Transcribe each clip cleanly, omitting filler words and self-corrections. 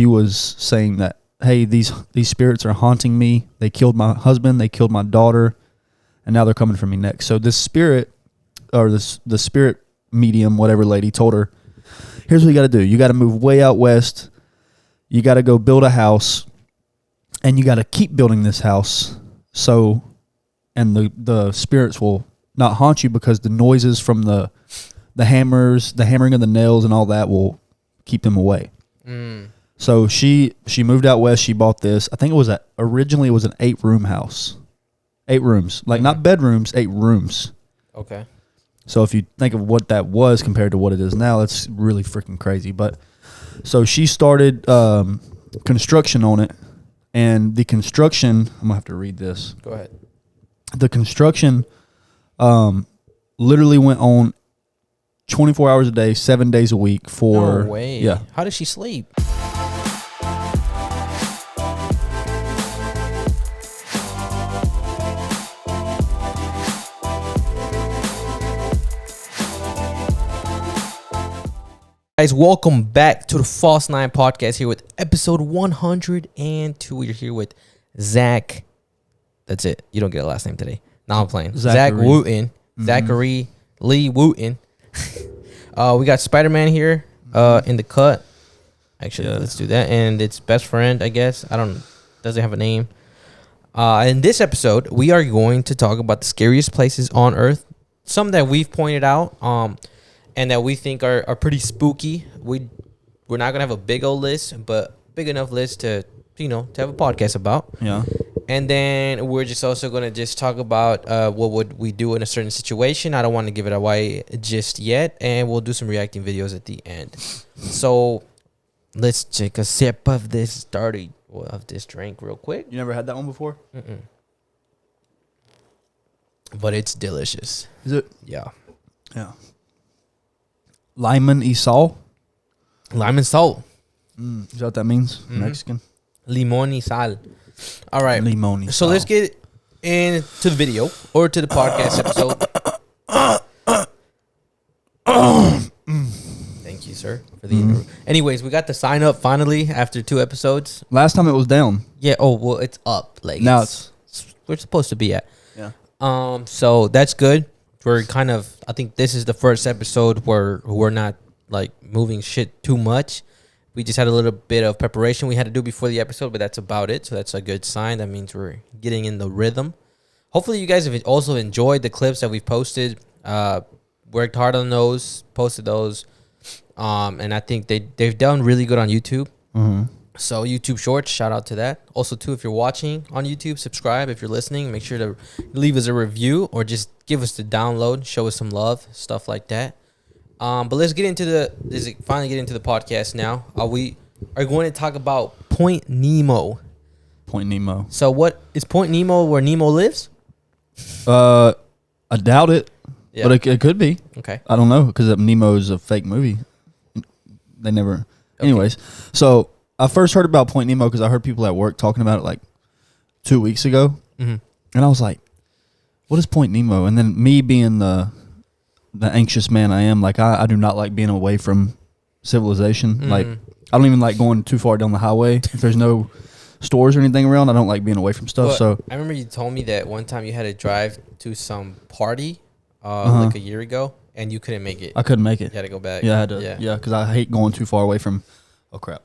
she was saying that, hey, these spirits are haunting me. They killed my husband. They killed my daughter, and now they're coming for me next. So this spirit, or the spirit medium, whatever lady, told her, here's what you got to do. You got to move way out west. You got to go build a house, and you got to keep building this house. So, and the spirits will not haunt you because the noises from the hammers, the hammering of the nails and all that will keep them away. So she moved out west. She bought this. I think originally it was an 8-room house. 8 rooms. Like not bedrooms, 8 rooms. Okay. So if you think of what that was compared to what it is now, it's really freaking crazy. But so she started construction on it, and the construction, I'm gonna have to read this. Go ahead. The construction literally went on 24 hours a day, 7 days a week for... No way. Yeah. How does she sleep? Guys, welcome back to the False 9 podcast here with episode 102. We're here with Zach. That's it. You don't get a last name today. Now I'm playing. Zach Wooten. Zachary Lee Wooten. We got Spider-Man here in the cut. Actually, let's do that. And its best friend, I guess. Doesn't have a name. In this episode, we are going to talk about the scariest places on Earth. Some that we've pointed out. And that we think are pretty spooky. We're not gonna have a big old list, but big enough list to have a podcast about. Yeah. And then we're just also gonna just talk about what would we do in a certain situation. I don't want to give it away just yet, and we'll do some reacting videos at the end. So let's take a sip of this drink real quick. You never had that one before? But it's delicious. Is it? Yeah. Yeah. Limon y sal. Lime and salt. Is that what that means? Mexican. Limon y sal. All right. Limon y sal. So let's get into the video or to the podcast episode. Thank you, sir, for the Anyways, we got the sign up finally after 2 episodes. Last time it was down. Yeah. Oh, well, it's up. Like now it's we're supposed to be at. Yeah. So that's good. We're I think this is the first episode where we're not like moving shit too much. We just had a little bit of preparation we had to do before the episode, but that's about it. So that's a good sign. That means we're getting in the rhythm. Hopefully you guys have also enjoyed the clips that we've posted. Worked hard on those, posted those. And I think they've done really good on YouTube. So YouTube Shorts, shout out to that. Also, too, if you're watching on YouTube, subscribe. If you're listening, make sure to leave us a review or just give us the download, show us some love, stuff like that. But let's finally get into the podcast now. We are going to talk about Point Nemo. Point Nemo. So what is Point Nemo where Nemo lives? I doubt it, but it could be. Okay. I don't know because Nemo is a fake movie. They never. Okay. Anyways, so I first heard about Point Nemo because I heard people at work talking about it like 2 weeks ago. And I was like, what is Point Nemo? And then me being the anxious man I am, like I do not like being away from civilization. Like I don't even like going too far down the highway. If there's no stores or anything around, I don't like being away from stuff. So I remember you told me that one time you had to drive to some party like a year ago and you couldn't make it. I couldn't make it. You had to go back. Yeah, I had to. Yeah, because I hate going too far away from. Oh crap.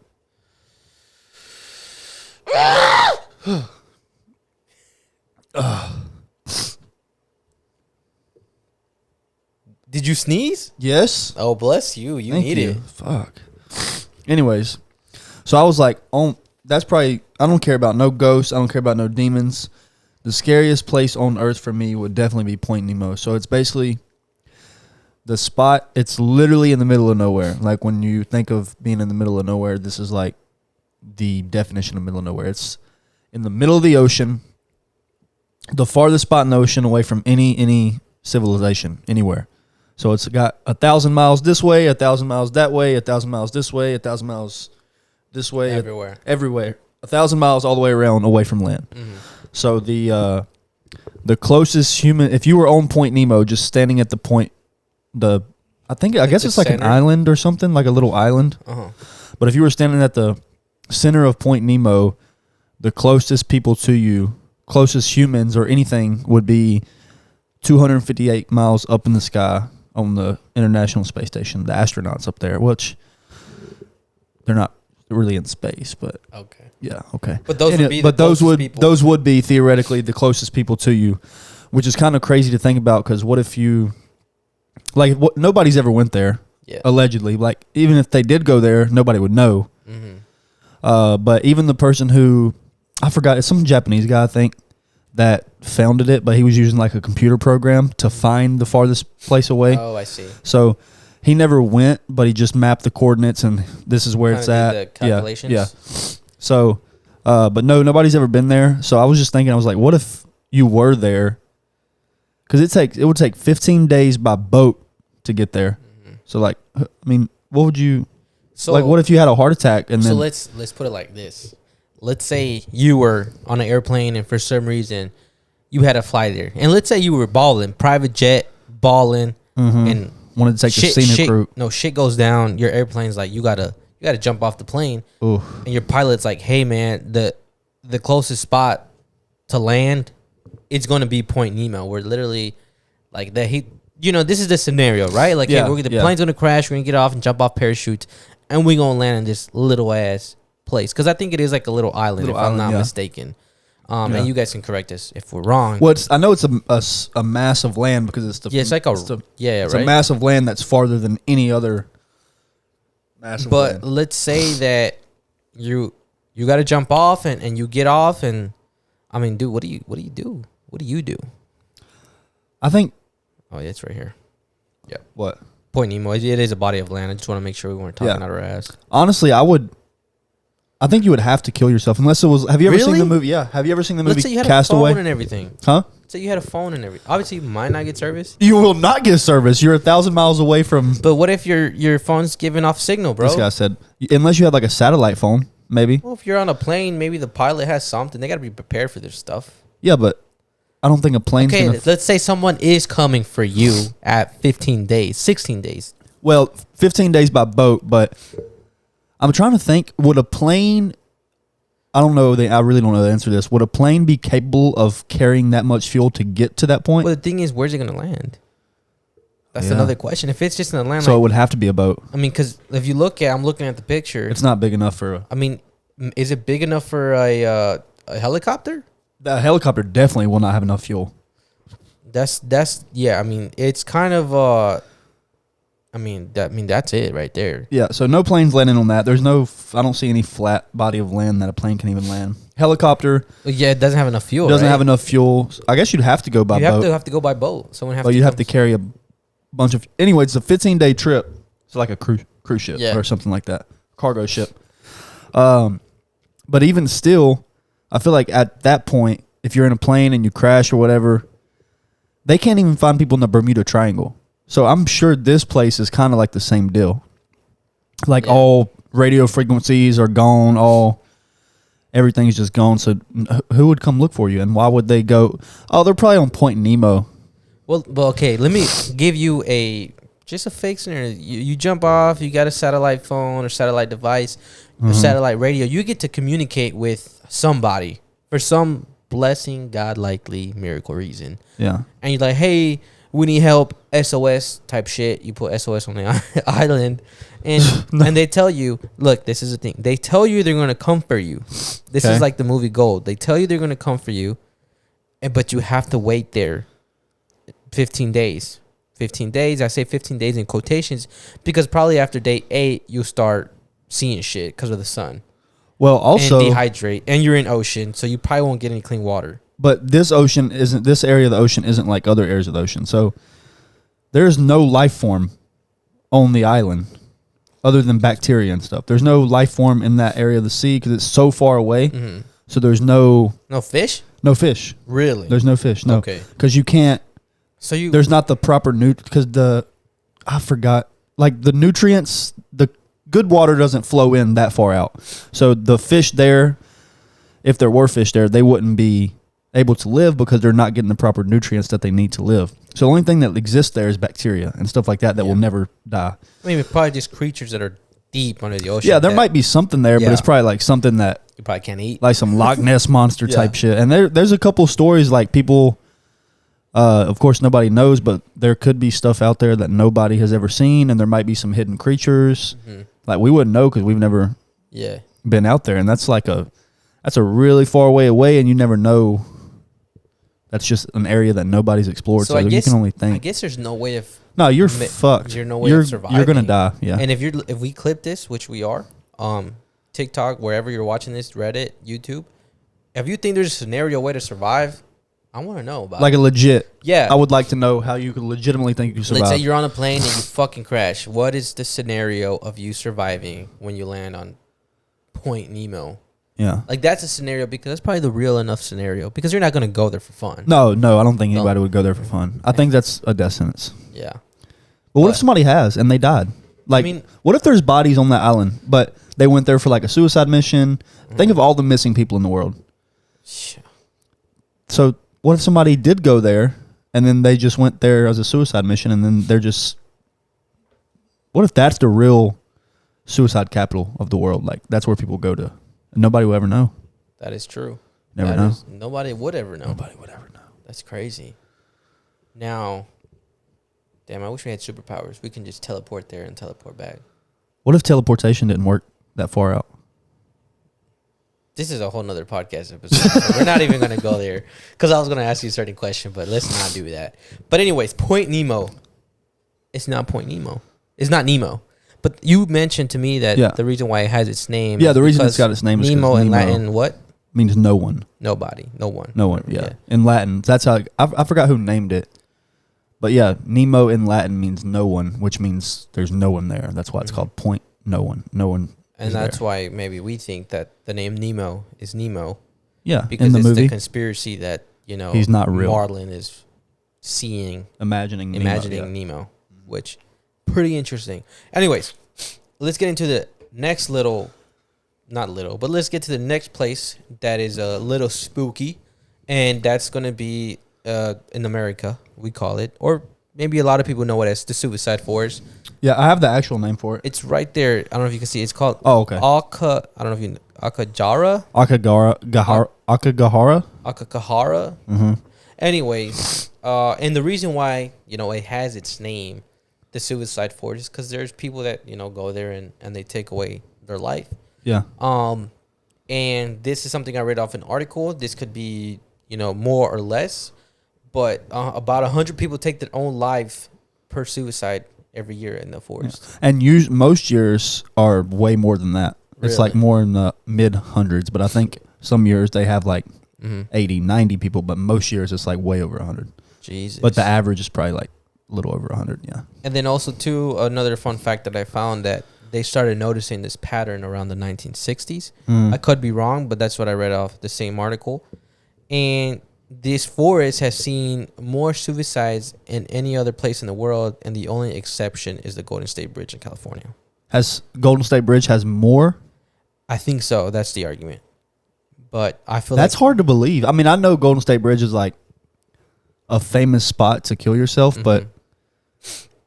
Did you sneeze? Yes. Oh, bless you. You need it. Fuck. Anyways, so I was like, oh, that's probably, I don't care about no ghosts. I don't care about no demons. The scariest place on Earth for me would definitely be Point Nemo. So it's basically the spot. It's literally in the middle of nowhere. Like when you think of being in the middle of nowhere, this is like the definition of middle of nowhere. It's in the middle of the ocean, the farthest spot in the ocean away from any civilization, anywhere. So it's got 1,000 miles this way, 1,000 miles that way, 1,000 miles this way, 1,000 miles this way. Everywhere. 1,000 miles all the way around away from land. So the closest human, if you were on Point Nemo, just standing at the point, I guess it's like an island or something, like a little island. But if you were standing at the center of Point Nemo, the closest people to you, closest humans or anything would be 258 miles up in the sky on the International Space Station. The astronauts up there, which they're not really in space, but Okay. yeah, okay. But those would be those would be theoretically the closest people to you, which is kind of crazy to think about because what if you, like, nobody's ever went there, allegedly. Like, even if they did go there, nobody would know. Mm-hmm. But even the person who, I forgot, it's some Japanese guy, I think, that founded it, but he was using like a computer program to find the farthest place away. Oh, I see. So he never went, but he just mapped the coordinates and this is where it's at. The calculations. Yeah. So, but no, nobody's ever been there. So I was just thinking, I was like, what if you were there? Because it would take 15 days by boat to get there. Mm-hmm. So like, I mean, what would you? So like, what if you had a heart attack and then? So let's put it like this. Let's say you were on an airplane and for some reason you had to fly there, and let's say you were balling, private jet, balling, and wanted to take the scenic route. No, shit goes down. Your airplane's like, you gotta jump off the plane. Oof. And your pilot's like, hey man, the closest spot to land, it's gonna be Point Nemo. We're literally like that. This is the scenario, right? Like, hey, the plane's gonna crash. We're gonna get off and jump off parachutes, and we're gonna land in this little ass place, because I think it is like a little island, if I'm not mistaken. And you guys can correct us if we're wrong. Well, I know it's a mass of land because it's it's like a mass of land that's farther than any other mass of land. But let's say that you got to jump off and you get off, and I mean, dude, what do you do? What do you do? I think. Oh yeah, it's right here. Yeah. What? Point Nemo. It is a body of land. I just want to make sure we weren't talking out our ass. Honestly, I think you would have to kill yourself unless it was. Have you ever seen the movie? Yeah. Have you ever seen the movie Castaway? Let's say you had a phone and everything. Huh? So you had a phone and everything. Obviously, you might not get service. You will not get service. You're 1,000 miles away from. But what if your phone's giving off signal, bro? This guy said, unless you had like a satellite phone, maybe. Well, if you're on a plane, maybe the pilot has something. They got to be prepared for this stuff. Yeah, but I don't think a plane's okay, gonna. Let's say someone is coming for you at 15 days, 16 days. Well, 15 days by boat, but I'm trying to think. Would a plane? I don't know. I really don't know the answer to this. Would a plane be capable of carrying that much fuel to get to that point? Well, the thing is, where's it going to land? That's another question. If it's just in the land, so it would have to be a boat. I mean, because if you I'm looking at the picture. It's not big enough for. I mean, is it big enough for a helicopter? The helicopter definitely will not have enough fuel. That's yeah. I mean, it's kind of that's it right there. Yeah, so no planes landing on that. I don't see any flat body of land that a plane can even land. Helicopter. Yeah, it doesn't have enough fuel. Doesn't have enough fuel. I guess you'd have to go by boat. You have to go by boat. You'd have to carry a bunch of. Anyway, it's a 15-day trip. It's like a cruise ship or something like that, cargo ship. But even still, I feel like at that point, if you're in a plane and you crash or whatever, they can't even find people in the Bermuda Triangle. So I'm sure this place is kind of like the same deal. Like all radio frequencies are gone, everything's just gone. So who would come look for you, and why would they go? Oh, they're probably on Point Nemo. Well, okay. Let me give you just a fake scenario. You jump off. You got a satellite phone or satellite device or satellite radio. You get to communicate with somebody for some blessing, godlikely miracle reason. Yeah. And you're like, hey, we need help, SOS type shit. You put SOS on the island, and and they tell you, look, this is the thing. They tell you they're going to come for you. This is like the movie Gold. They tell you they're going to come for you, but you have to wait there 15 days. 15 days. I say 15 days in quotations because probably after day 8, you'll start seeing shit because of the sun. Well, also... And dehydrate. And you're in ocean, so you probably won't get any clean water. But this area of the ocean isn't like other areas of the ocean. So there's no life form on the island other than bacteria and stuff. There's no life form in that area of the sea because it's so far away. Mm-hmm. So there's no fish? No fish. Really? There's no fish. No. Okay. Because you can't. There's not the proper because I forgot, like the nutrients, the good water doesn't flow in that far out. So the fish there, if there were fish there, they wouldn't be able to live because they're not getting the proper nutrients that they need to live. So the only thing that exists there is bacteria and stuff like that will never die. I mean, it's probably just creatures that are deep under the ocean. Yeah, there might be something there, but Yeah. it's probably like something that You probably can't eat. like some Loch Ness monster Yeah. type shit. And there's a couple stories like people, of course nobody knows, but there could be stuff out there that nobody has ever seen, and there might be some hidden creatures. Like we wouldn't know because we've never Yeah. been out there, and that's a really far way away, and you never know. That's just an area that nobody's explored, so, you can only think. I guess there's no way of. No, you're fucked. There's no way of surviving. You're gonna die. Yeah. And if we clip this, which we are, TikTok, wherever you're watching this, Reddit, YouTube, if you think there's a scenario way to survive, I want to know about Like it. a legit. Yeah. I would like to know how you could legitimately think you survive. Let's say you're on a plane and you fucking crash. What is the scenario of you surviving when you land on Point Nemo? Yeah. Like, that's a scenario because that's probably the real enough scenario because you're not going to go there for fun. No, I don't think anybody would go there for fun. I think that's a death sentence. Yeah. But what if somebody has and they died? Like, what if there's bodies on that island, but they went there for like a suicide mission? Think of all the missing people in the world. So what if somebody did go there and then they just went there as a suicide mission and then they're just... What if that's the real suicide capital of the world? Like, that's where people go to. And nobody will ever know. That is true. Never know. Nobody would ever know. Nobody would ever know. That's crazy. Now, damn, I wish we had superpowers. We can just teleport there and teleport back. What if teleportation didn't work that far out? This is a whole nother podcast episode. So we're not even going to go there because I was going to ask you a certain question, but let's not do that. But anyways, Point Nemo. It's not Point Nemo. It's not Nemo. But you mentioned to me that the reason why it has its name. Yeah, the reason it's got its name is Nemo in Latin, what? Means no one. Nobody. No one. No one, yeah. In Latin. That's how... I forgot who named it. But yeah, Nemo in Latin means no one, which means there's no one there. That's why it's called Point No One. No one. And that's why maybe we think that the name Nemo is Nemo. Yeah, because in the it's movie. the conspiracy that, he's not real. Marlin is seeing, imagining Nemo, which pretty interesting. Anyways, let's get into the next let's get to the next place that is a little spooky, and that's going to be in America, we call it, or maybe a lot of people know it as the Suicide Forest. Yeah, I have the actual name for it. It's right there. I don't know if you can see. It's called Aokigahara. Aokigahara. Mm-hmm. Anyways, and the reason why it has its name, the Suicide Forest, is because there's people that go there and they take away their life. Yeah. And this is something I read off an article. This could be more or less, but about 100 people take their own life per suicide every year in the forest. Yeah. And most years are way more than that. Really? It's like more in the mid hundreds, but I think some years they have like 80, 90 people, but most years it's like way over 100. Jesus. But the average is probably like a little over 100, yeah. And then also, too, another fun fact that I found that they started noticing this pattern around the 1960s. I could be wrong, but that's what I read off the same article. And this forest has seen more suicides in any other place in the world, and the only exception is the Golden State Bridge in California. Has Golden State Bridge has more? I think so. That's the argument. But I feel that's hard to believe. I mean, I know Golden State Bridge is like a famous spot to kill yourself, but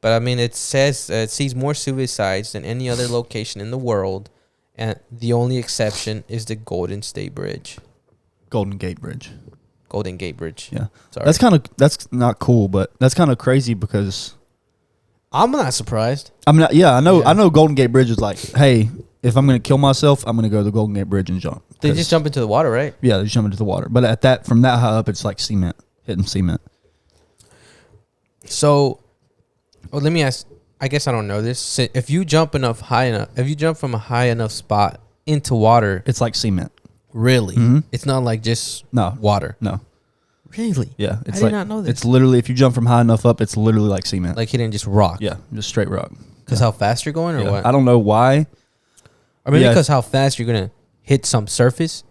I mean, it says it sees more suicides than any other location in the world, and the only exception is the Golden State Bridge. Golden Gate Bridge. Golden Gate Bridge. Yeah. Sorry. That's not cool, but that's kind of crazy because I'm not surprised. I mean, I know Golden Gate Bridge is like, hey, if I'm going to kill myself, I'm going to go to the Golden Gate Bridge and jump. They just jump into the water, right? Yeah, they just jump into the water. But from that high up, it's like cement, hitting cement. So, let me ask. I guess I don't know this. If you jump from a high enough spot into water, it's like cement. Really? Mm-hmm. It's not like just water. No. Really? Yeah. I did not know this. It's literally, if you jump from high enough up, it's literally like cement. Like hitting just rock. Yeah, just straight rock. Because how fast you're going, or what? I don't know why. Or maybe because how fast you're gonna hit some surface.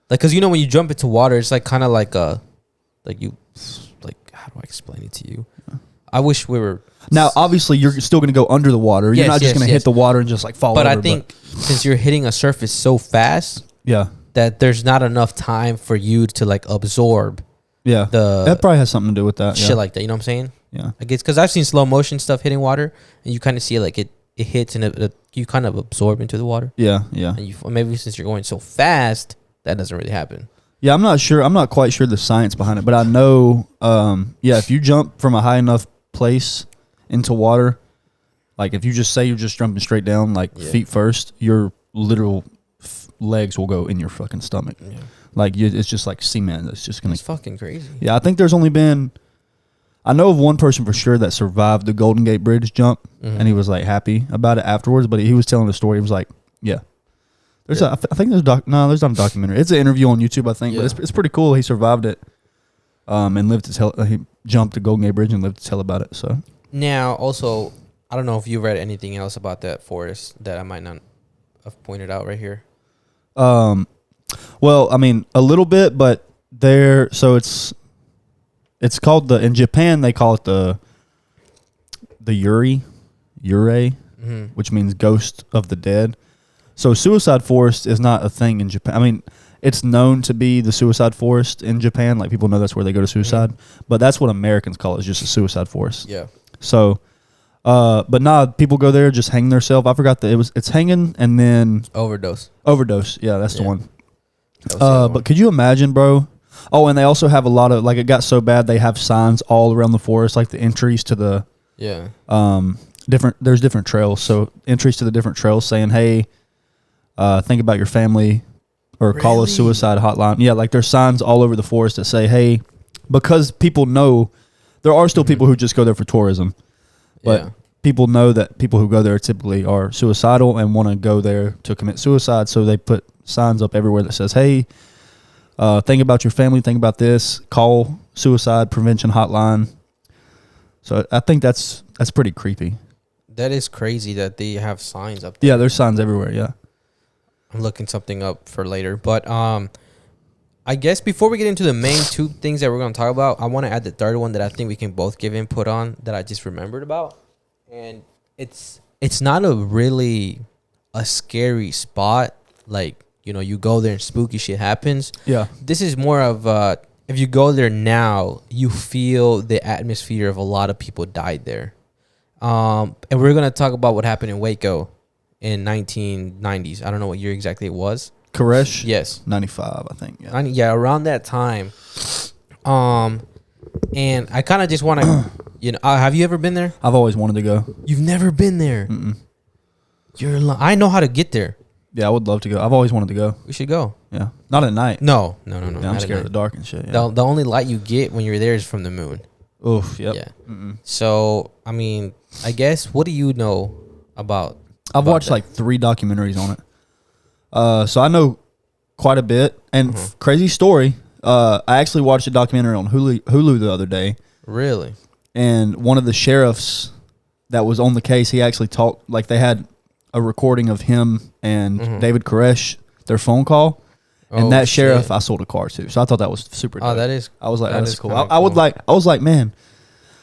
Like, because when you jump into water, it's like kind of like how do I explain it to you? I wish we were. Now, obviously, you're still going to go under the water. You're not just going to hit the water and just like fall over. But I think since you're hitting a surface so fast, that there's not enough time for you to like absorb. Yeah, that probably has something to do with that. Shit like that. You know what I'm saying? Yeah. I guess because I've seen slow motion stuff hitting water, and you kind of see it like it hits and it you kind of absorb into the water. Yeah, yeah. And maybe since you're going so fast, that doesn't really happen. Yeah, I'm not sure. I'm not quite sure the science behind it, but I know, if you jump from a high enough place into water, like if you just say you're just jumping straight down, like feet first, your literal legs will go in your fucking stomach. Yeah. Like it's just like cement. It's just gonna. It's fucking crazy. Yeah, I think there's only been. I know of one person for sure that survived the Golden Gate Bridge jump, and he was like happy about it afterwards. But he was telling the story. He was like, "Yeah, there's I think there's there's not a documentary. It's an interview on YouTube, I think. But it's pretty cool. He survived it, and lived to tell. He jumped the Golden Gate Bridge and lived to tell about it. So now, also, I don't know if you read anything else about that forest that I might not have pointed out right here. Well, I mean a little bit, but there. So it's called in Japan they call it the Yurei, which means ghost of the dead. So suicide forest is not a thing in Japan. I mean, it's known to be the suicide forest in Japan. Like people know that's where they go to suicide, but that's what Americans call it, is just a suicide forest. Yeah. So, but people go there just hang themselves. I forgot that it's hanging and then overdose. Yeah, that's the one. But could you imagine, bro? Oh, and they also have a lot of, like, it got so bad they have signs all around the forest, like the entries to the there's different trails. So entries to the different trails saying, hey, think about your family, or call a suicide hotline. Yeah, like there's signs all over the forest that say, hey, because people know there are still people who just go there for tourism, but people know that people who go there typically are suicidal and want to go there to commit suicide. So they put signs up everywhere that says, hey, think about your family, think about this, call suicide prevention hotline. So I think that's pretty creepy. That is crazy that they have signs up there. Yeah, there's signs everywhere, yeah. I'm looking something up for later. But I guess before we get into the main two things that we're going to talk about, I want to add the third one that I think we can both give input on that I just remembered about. And it's not a scary spot. Like, you know, you go there and spooky shit happens. Yeah. This is more of if you go there now, you feel the atmosphere of a lot of people died there. And we're going to talk about what happened in Waco in 1990s. I don't know what year exactly it was. Koresh? Yes. 95, I think. Yeah. Yeah, around that time. And I kind of just want to, have you ever been there? I've always wanted to go. You've never been there? Mm-mm. I know how to get there. Yeah, I would love to go. I've always wanted to go. We should go. Yeah. Not at night. No. Yeah, I'm scared of the dark and shit. Yeah. The only light you get when you're there is from the moon. Oof, yep. Yeah. Mm-mm. So, I mean, I guess, what do you know about I've watched like 3 documentaries on it. So I know quite a bit. And crazy story, I actually watched a documentary on Hulu the other day. Really? And one of the sheriffs that was on the case, he actually talked, like they had a recording of him and David Koresh, their phone call. And that sheriff, I sold a car to. So I thought that was super dope. Oh, that is. I was like, that's cool. I was like, man,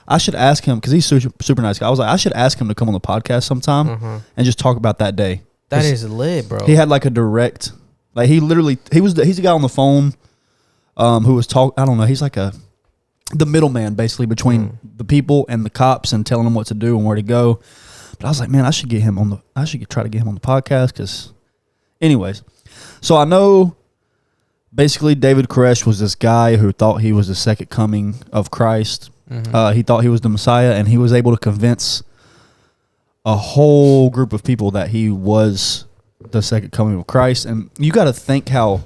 I should ask him, because he's super nice guy. I was like, I should ask him to come on the podcast sometime and just talk about that day. That is lit, bro. He had like a direct, like he's a guy on the phone who was I don't know, he's like the middleman basically between the people and the cops and telling them what to do and where to go. But I was like, man, I should try to get him on the podcast, because anyways. So I know basically David Koresh was this guy who thought he was the second coming of Christ. He thought he was the Messiah, and he was able to convince a whole group of people that he was the second coming of Christ. And you got to think how,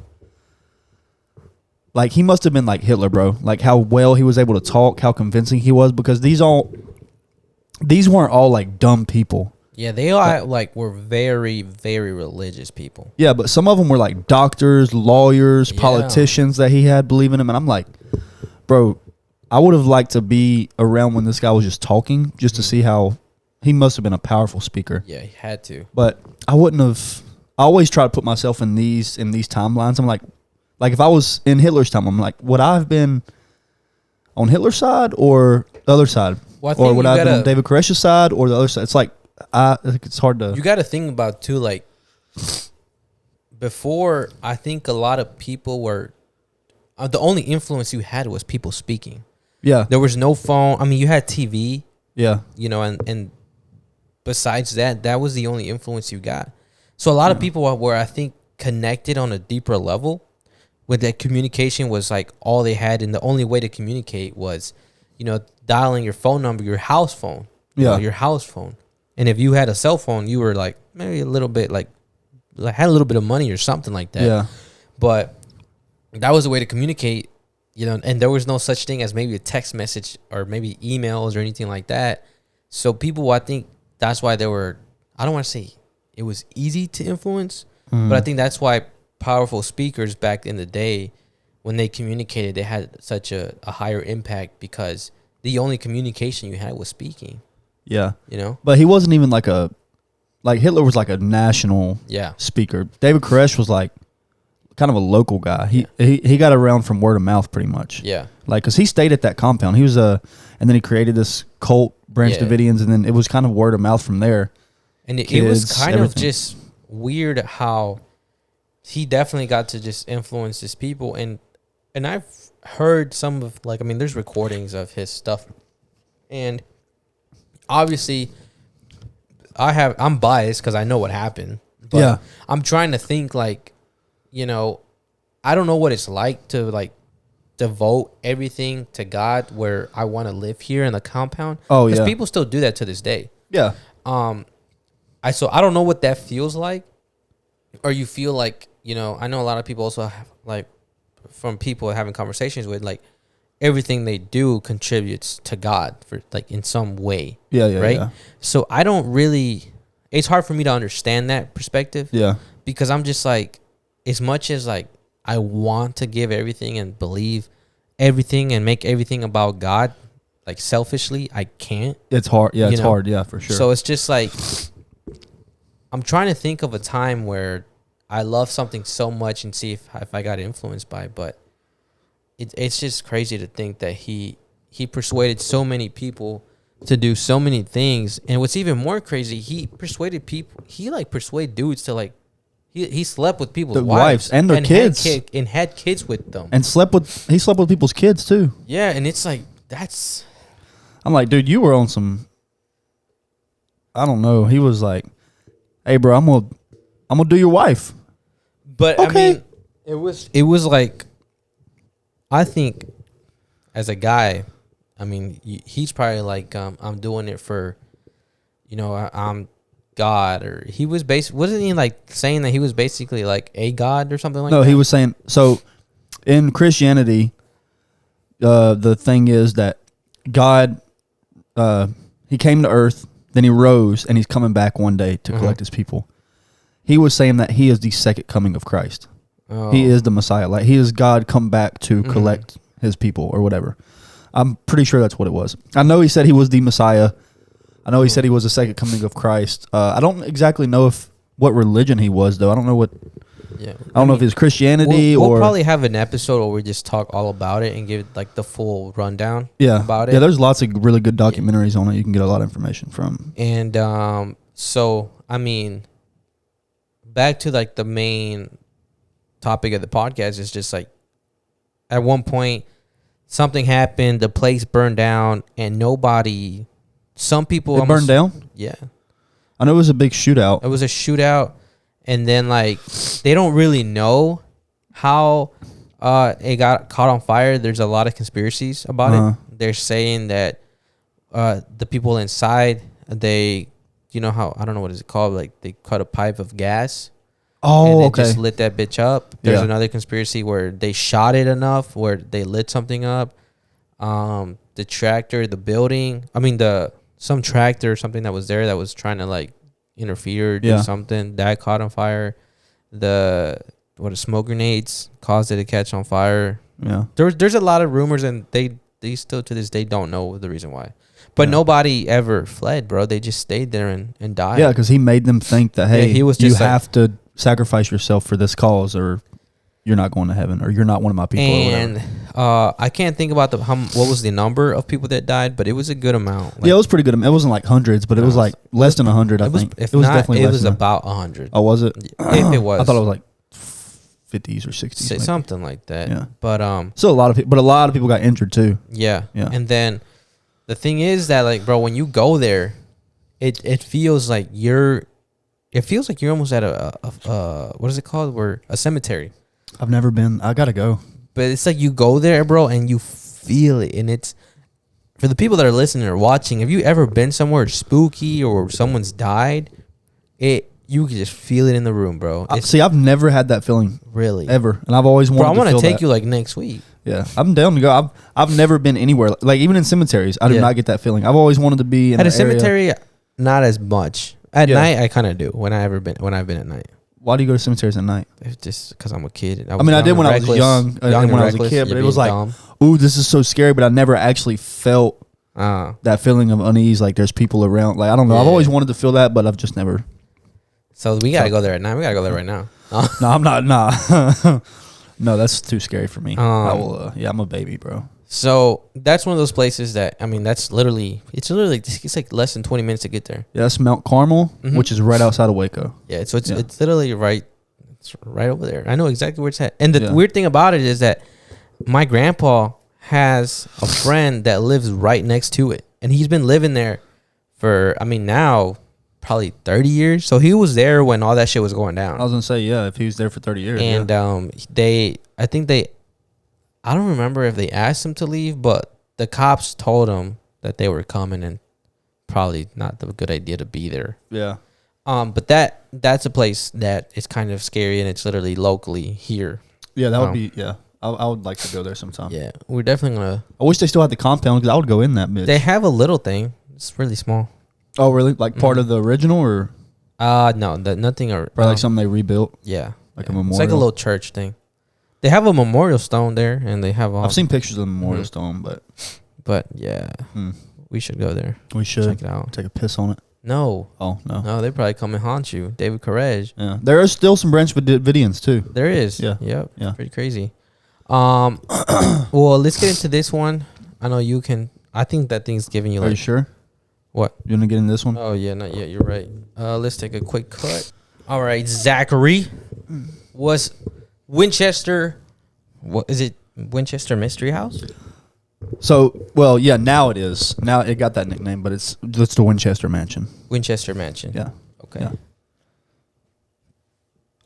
like, he must have been like Hitler, bro. Like how well he was able to talk, how convincing he was, because these weren't all like dumb people. Yeah, they all were very, very religious people. Yeah, but some of them were like doctors, lawyers, politicians that he had believe in him. And I'm like, bro, I would have liked to be around when this guy was just talking, just to see how he must have been a powerful speaker. Yeah, he had to. But I wouldn't have. I always try to put myself in these timelines. I'm like if I was in Hitler's time, I'm like, would I have been on Hitler's side or the other side? Well, or would I have been on David Koresh's side or the other side? It's like, I think it's hard to. You got to think about too, like, before, I think a lot of people were, the only influence you had was people speaking. Yeah. There was no phone. I mean, you had TV. Yeah. And besides that, that was the only influence you got. So a lot of people were, I think, connected on a deeper level, with that communication was like all they had, and the only way to communicate was, dialing your phone number, your house phone, your house phone. And if you had a cell phone, you were like maybe a little bit like had a little bit of money or something like that. Yeah. But that was a way to communicate, and there was no such thing as maybe a text message or maybe emails or anything like that. So people, I think that's why they were, I don't want to say it was easy to influence, but I think that's why powerful speakers back in the day, when they communicated, they had such a higher impact, because the only communication you had was speaking. Yeah. But he wasn't even like Hitler was like a national speaker. David Koresh was like kind of a local guy. He got around from word of mouth pretty much. Yeah. Like, cause he stayed at that compound. He was and then he created this cult, Branch Davidians, and then it was kind of word of mouth from there. And it was kind of just weird how he definitely got to just influence his people. And I've heard some of, like, I mean, there's recordings of his stuff. And obviously I'm biased because I know what happened. But I'm trying to think, like, I don't know what it's like to, like, devote everything to God where I want to live here in the compound. Oh, yeah. Because people still do that to this day. Yeah. So I don't know what that feels like. Or you feel like, I know a lot of people also have, like, from people having conversations with, like, everything they do contributes to God for, like, in some way. Yeah. Right? Yeah. So I don't really, it's hard for me to understand that perspective. Yeah. Because I'm just like, as much as, like, I want to give everything and believe everything and make everything about God, like, selfishly, I can't. It's hard. Yeah, it's hard. Yeah, for sure. So it's just like, I'm trying to think of a time where I love something so much and see if I got influenced by it. But it's just crazy to think that he persuaded so many people to do so many things. And what's even more crazy, he persuaded people. He, like, persuade dudes to, like, he slept with people's wives and their kids and had kids with them, and he slept with people's kids too. Yeah, and it's like, I'm like, dude, you were on some. I don't know. He was like, "Hey, bro, I'm gonna do your wife." But okay. I mean, it was like, I think, as a guy, I mean, he's probably like, I'm doing it for, I'm God, or he was wasn't he like saying that he was basically like a god or something like that? No, he was saying, so in Christianity, the thing is that God, he came to earth, then he rose, and he's coming back one day to collect his people. He was saying that he is the second coming of Christ. Oh. He is the Messiah. Like, he is God come back to collect his people or whatever. I'm pretty sure that's what it was. I know he said he was the Messiah. I know he said he was the second coming of Christ. I don't exactly know what religion he was, though. I don't know what. Yeah, I don't know if it's Christianity we'll or. We'll probably have an episode where we just talk all about it and give, like, the full rundown. About it. Yeah, there's lots of really good documentaries on it. You can get a lot of information from. And so, I mean, back to, like, the main topic of the podcast is just, like, at one point something happened, the place burned down, and nobody. Some people burned down? Yeah. I know it was a big shootout. It was a shootout, and then, like, they don't really know how it got caught on fire. There's a lot of conspiracies about it. They're saying that the people inside, they, how, I don't know what is it called, like, they cut a pipe of gas. Oh, and just lit that bitch up. There's another conspiracy where they shot it enough where they lit something up. The tractor, the building, some tractor or something that was there that was trying to, like, interfere or do something, that caught on fire. The smoke grenades caused it to catch on fire. Yeah. There's a lot of rumors, and they still to this day don't know the reason why. But nobody ever fled, bro. They just stayed there and died. Yeah, because he made them think that, hey, he was just, you have to sacrifice yourself for this cause, or you're not going to heaven, or you're not one of my people. And I can't think about what was the number of people that died, but it was a good amount. Like, yeah, it was pretty good. It wasn't like hundreds, but it was like less than 100. I think it was definitely. It was about 100. Oh, was it? If it was, I thought it was like 50s or 60s, something like that. Yeah, but still a lot of people. But a lot of people got injured too. Yeah. And then the thing is that, like, bro, when you go there, it feels like you're almost at a what is it called? Where a cemetery. I've never been. I gotta go. But it's like you go there, bro, and you feel it, and it's for the people that are listening or watching. Have you ever been somewhere spooky or someone's died? You can just feel it in the room, bro. See, I've never had that feeling really ever, and I've always wanted. Bro, I want to take you like next week. Yeah, I'm down to go. I've never been anywhere like even in cemeteries. I do not get that feeling. I've always wanted to be in at a cemetery. Not as much at Yeah. night. I kind of do when I've been at night. Why do you go to cemeteries at night? It's just because I'm a kid. I did when I was young and when I was a kid, but it was like, ooh, this is so scary. But I never actually felt that feeling of unease. Like there's people around. Like I don't know. I've always wanted to feel that, but I've just never. So we gotta go there at night. We gotta go there right now. No, I'm not. Nah. No, that's too scary for me. I will. I'm a baby, bro. So that's one of those places that that's literally it's like less than 20 minutes to get there. Yeah, that's Mount Carmel, which is right outside of Waco. Yeah, so it's literally right over there. I know exactly where it's at. And the weird thing about it is that my grandpa has a friend that lives right next to it, and he's been living there for now probably 30 years. So he was there when all that shit was going down. I was gonna say if he was there for 30 years. And I don't remember if they asked him to leave, but the cops told him that they were coming and probably not the good idea to be there. Yeah. But that's a place that is kind of scary, and it's literally locally here. Yeah, that would be, I would like to go there sometime. Yeah, we're definitely going to. I wish they still had the compound because I would go in that bitch. They have a little thing. It's really small. Oh, really? Like part of the original or? No, nothing. Or like something they rebuilt? Yeah. Like a memorial? It's like a little church thing. They have a memorial stone there, and they have all. I've seen pictures of the memorial stone, but yeah, we should go there. We should check it out. Take a piss on it. No. Oh no. No, they probably come and haunt you, David Koresh. Yeah, there are still some Branch Davidians too. There is. Yeah. Yep. Yeah. Pretty crazy. Well, let's get into this one. I know you can. I think that thing's giving you. Are you sure? What? You want to get in this one? Oh yeah, not yet. You're right. Let's take a quick cut. All right, Zachary was Winchester. What is it? Winchester Mystery House? So, well, yeah, now it is. Now it got that nickname, but it's the Winchester Mansion. Winchester Mansion. Yeah. Okay. Yeah.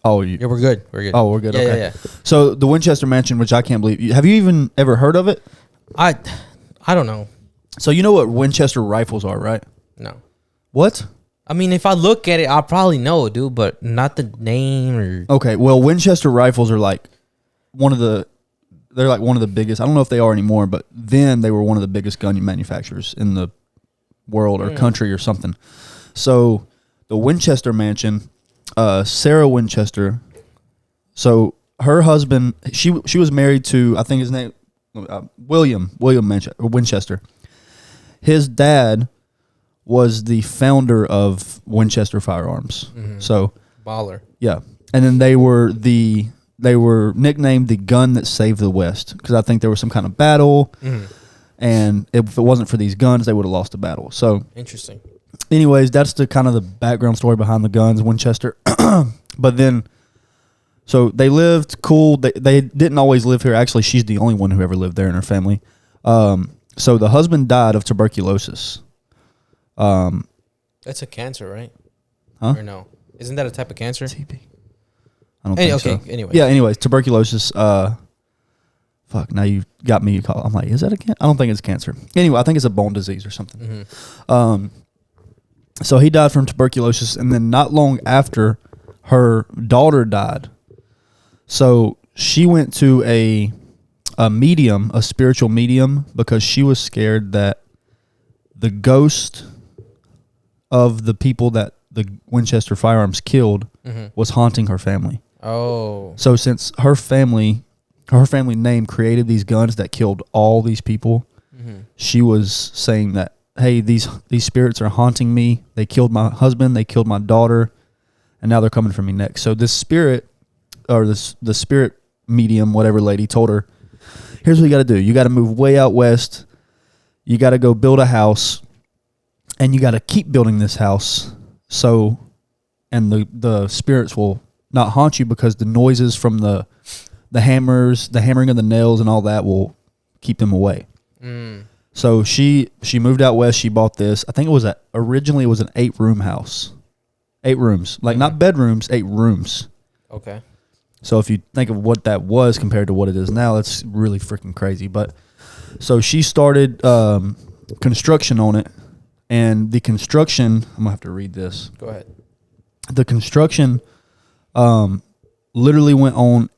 Oh, yeah, we're good. We're good. Oh, we're good. Yeah, okay. yeah. So the Winchester Mansion, which I can't believe. Have you even ever heard of it? I don't know. So you know what Winchester rifles are, right? No. What? I mean, if I look at it, I'll probably know, dude, but not the name or. Okay, well, Winchester rifles are like they're like one of the biggest. I don't know if they are anymore, but then they were one of the biggest gun manufacturers in the world or country or something. So the Winchester Mansion, Sarah Winchester. So her husband, she was married to, I think his name, William Winchester. His dad was the founder of Winchester Firearms. Mm-hmm. So baller. Yeah, and then they were nicknamed the gun that saved the West because I think there was some kind of battle, and if it wasn't for these guns, they would have lost the battle. So interesting. Anyways, that's the kind of the background story behind the guns, Winchester. But then, so they lived cool. They didn't always live here. Actually, she's the only one who ever lived there in her family. So the husband died of tuberculosis. That's a cancer, right? Huh? Or no? Isn't that a type of cancer? TB. I don't think so. Anyway. Yeah, anyways, tuberculosis. Fuck, now you got me. I'm like, is that a cancer? I don't think it's cancer. Anyway, I think it's a bone disease or something. Mm-hmm. So he died from tuberculosis, and then not long after, her daughter died. So she went to a medium, a spiritual medium, because she was scared that the ghost of the people that the Winchester Firearms killed was haunting her family. Oh. So since her family name created these guns that killed all these people, she was saying that, hey, these spirits are haunting me. They killed my husband. They killed my daughter. And now they're coming for me next. So this spirit, or the spirit medium, whatever lady, told her, here's what you got to do. You got to move way out west. You got to go build a house. And you got to keep building this house. So, and the spirits will not haunt you because the noises from the hammers, the hammering of the nails and all that will keep them away. So she moved out west. She bought this. I think originally it was an 8-room house. 8 rooms. Like not bedrooms, 8 rooms. Okay. So if you think of what that was compared to what it is now, it's really freaking crazy. But so she started construction on it, and the construction, I'm gonna have to read this. Go ahead. The construction literally went on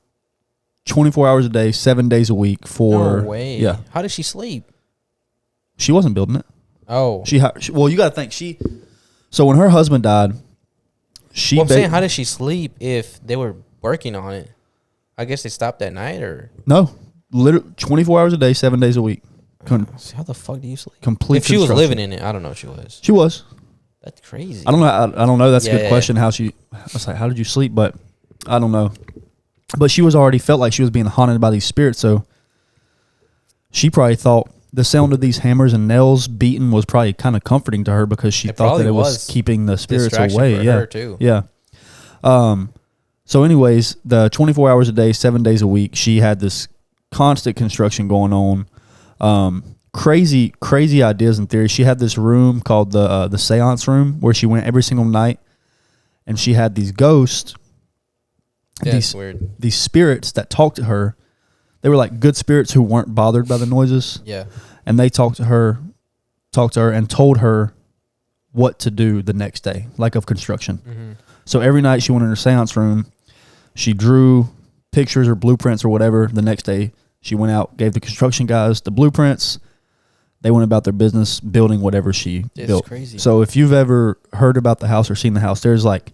24 hours a day, 7 days a week for No way. Yeah. How did she sleep? She wasn't building it. Oh. Well, you got to think so when her husband died, I'm saying, how did she sleep if they were working on it? I guess they stopped at night, or no, literally 24 hours a day, 7 days a week. How the fuck do you sleep? Complete. If she was living in it, I don't know if she was. She was. That's crazy. I don't know. I don't know. That's a good question. Yeah. I was like, how did you sleep? But I don't know. But she was already felt like she was being haunted by these spirits, so she probably thought the sound of these hammers and nails beating was probably kind of comforting to her, because she thought that it was keeping the spirits away. For her too. Yeah. So anyways, the 24 hours a day, 7 days a week, she had this constant construction going on. Crazy ideas and theories. She had this room called the seance room, where she went every single night, and she had these ghosts. Yeah, it's weird. These spirits that talked to her. They were like good spirits who weren't bothered by the noises. Yeah. And they talked to her and told her what to do the next day, like of construction. Mm-hmm. So every night she went in her seance room, she drew pictures or blueprints or whatever. The next day she went out, gave the construction guys the blueprints. They went about their business building whatever she built. Crazy. So if you've ever heard about the house or seen the house, there's like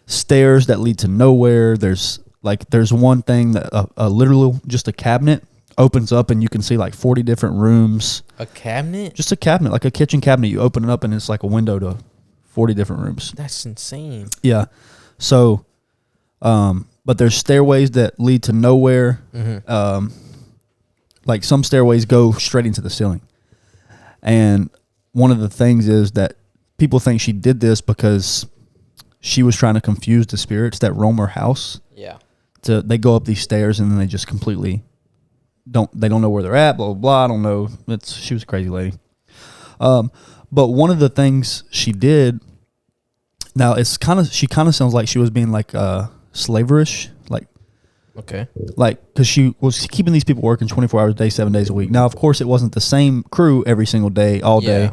stairs that lead to nowhere. There's one thing that literally just a cabinet opens up, and you can see like 40 different rooms. A cabinet? Just a cabinet, like a kitchen cabinet. You open it up, and it's like a window to 40 different rooms. That's insane. Yeah. So, but there's stairways that lead to nowhere. Mm-hmm. Like some stairways go straight into the ceiling. And one of the things is that people think she did this because she was trying to confuse the spirits that roam her house. Yeah. They go up these stairs, and then they just completely don't know where they're at, blah, blah, blah. I don't know. She was a crazy lady. But one of the things she did, now she kind of sounds like she was being like slaverish, like, okay, like, because she was keeping these people working 24 hours a day, 7 days a week. Now, of course, it wasn't the same crew every single day, all day,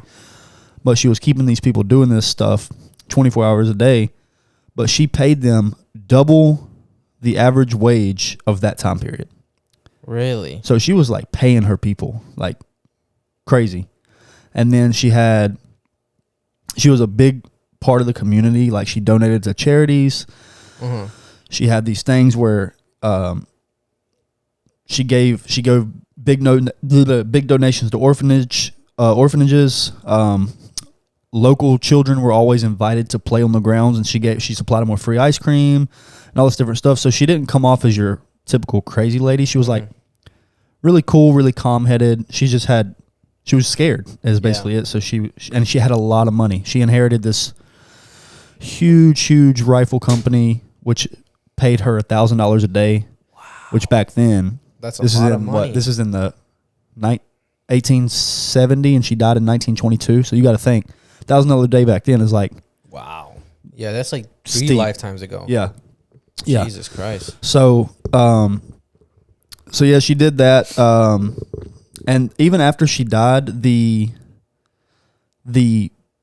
but she was keeping these people doing this stuff 24 hours a day, but she paid them double the average wage of that time period. Really? So she was like paying her people like crazy. And then she was a big part of the community. Like she donated to charities. Mm-hmm. She had these things where she gave big donations to orphanages. Local children were always invited to play on the grounds, and she supplied them with free ice cream and all this different stuff. So she didn't come off as your typical crazy lady. She was like really cool, really calm-headed. She was scared, is basically it. So she had a lot of money. She inherited this huge rifle company, which paid her $1,000 a day. Wow. Which back then, that's a lot of money. This is in the 1870, and she died in 1922. So you got to think, $1,000 a day back then is like, wow. Yeah, that's like 3 lifetimes ago. Yeah. Jesus Christ. So, yeah, she did that. And even after she died, the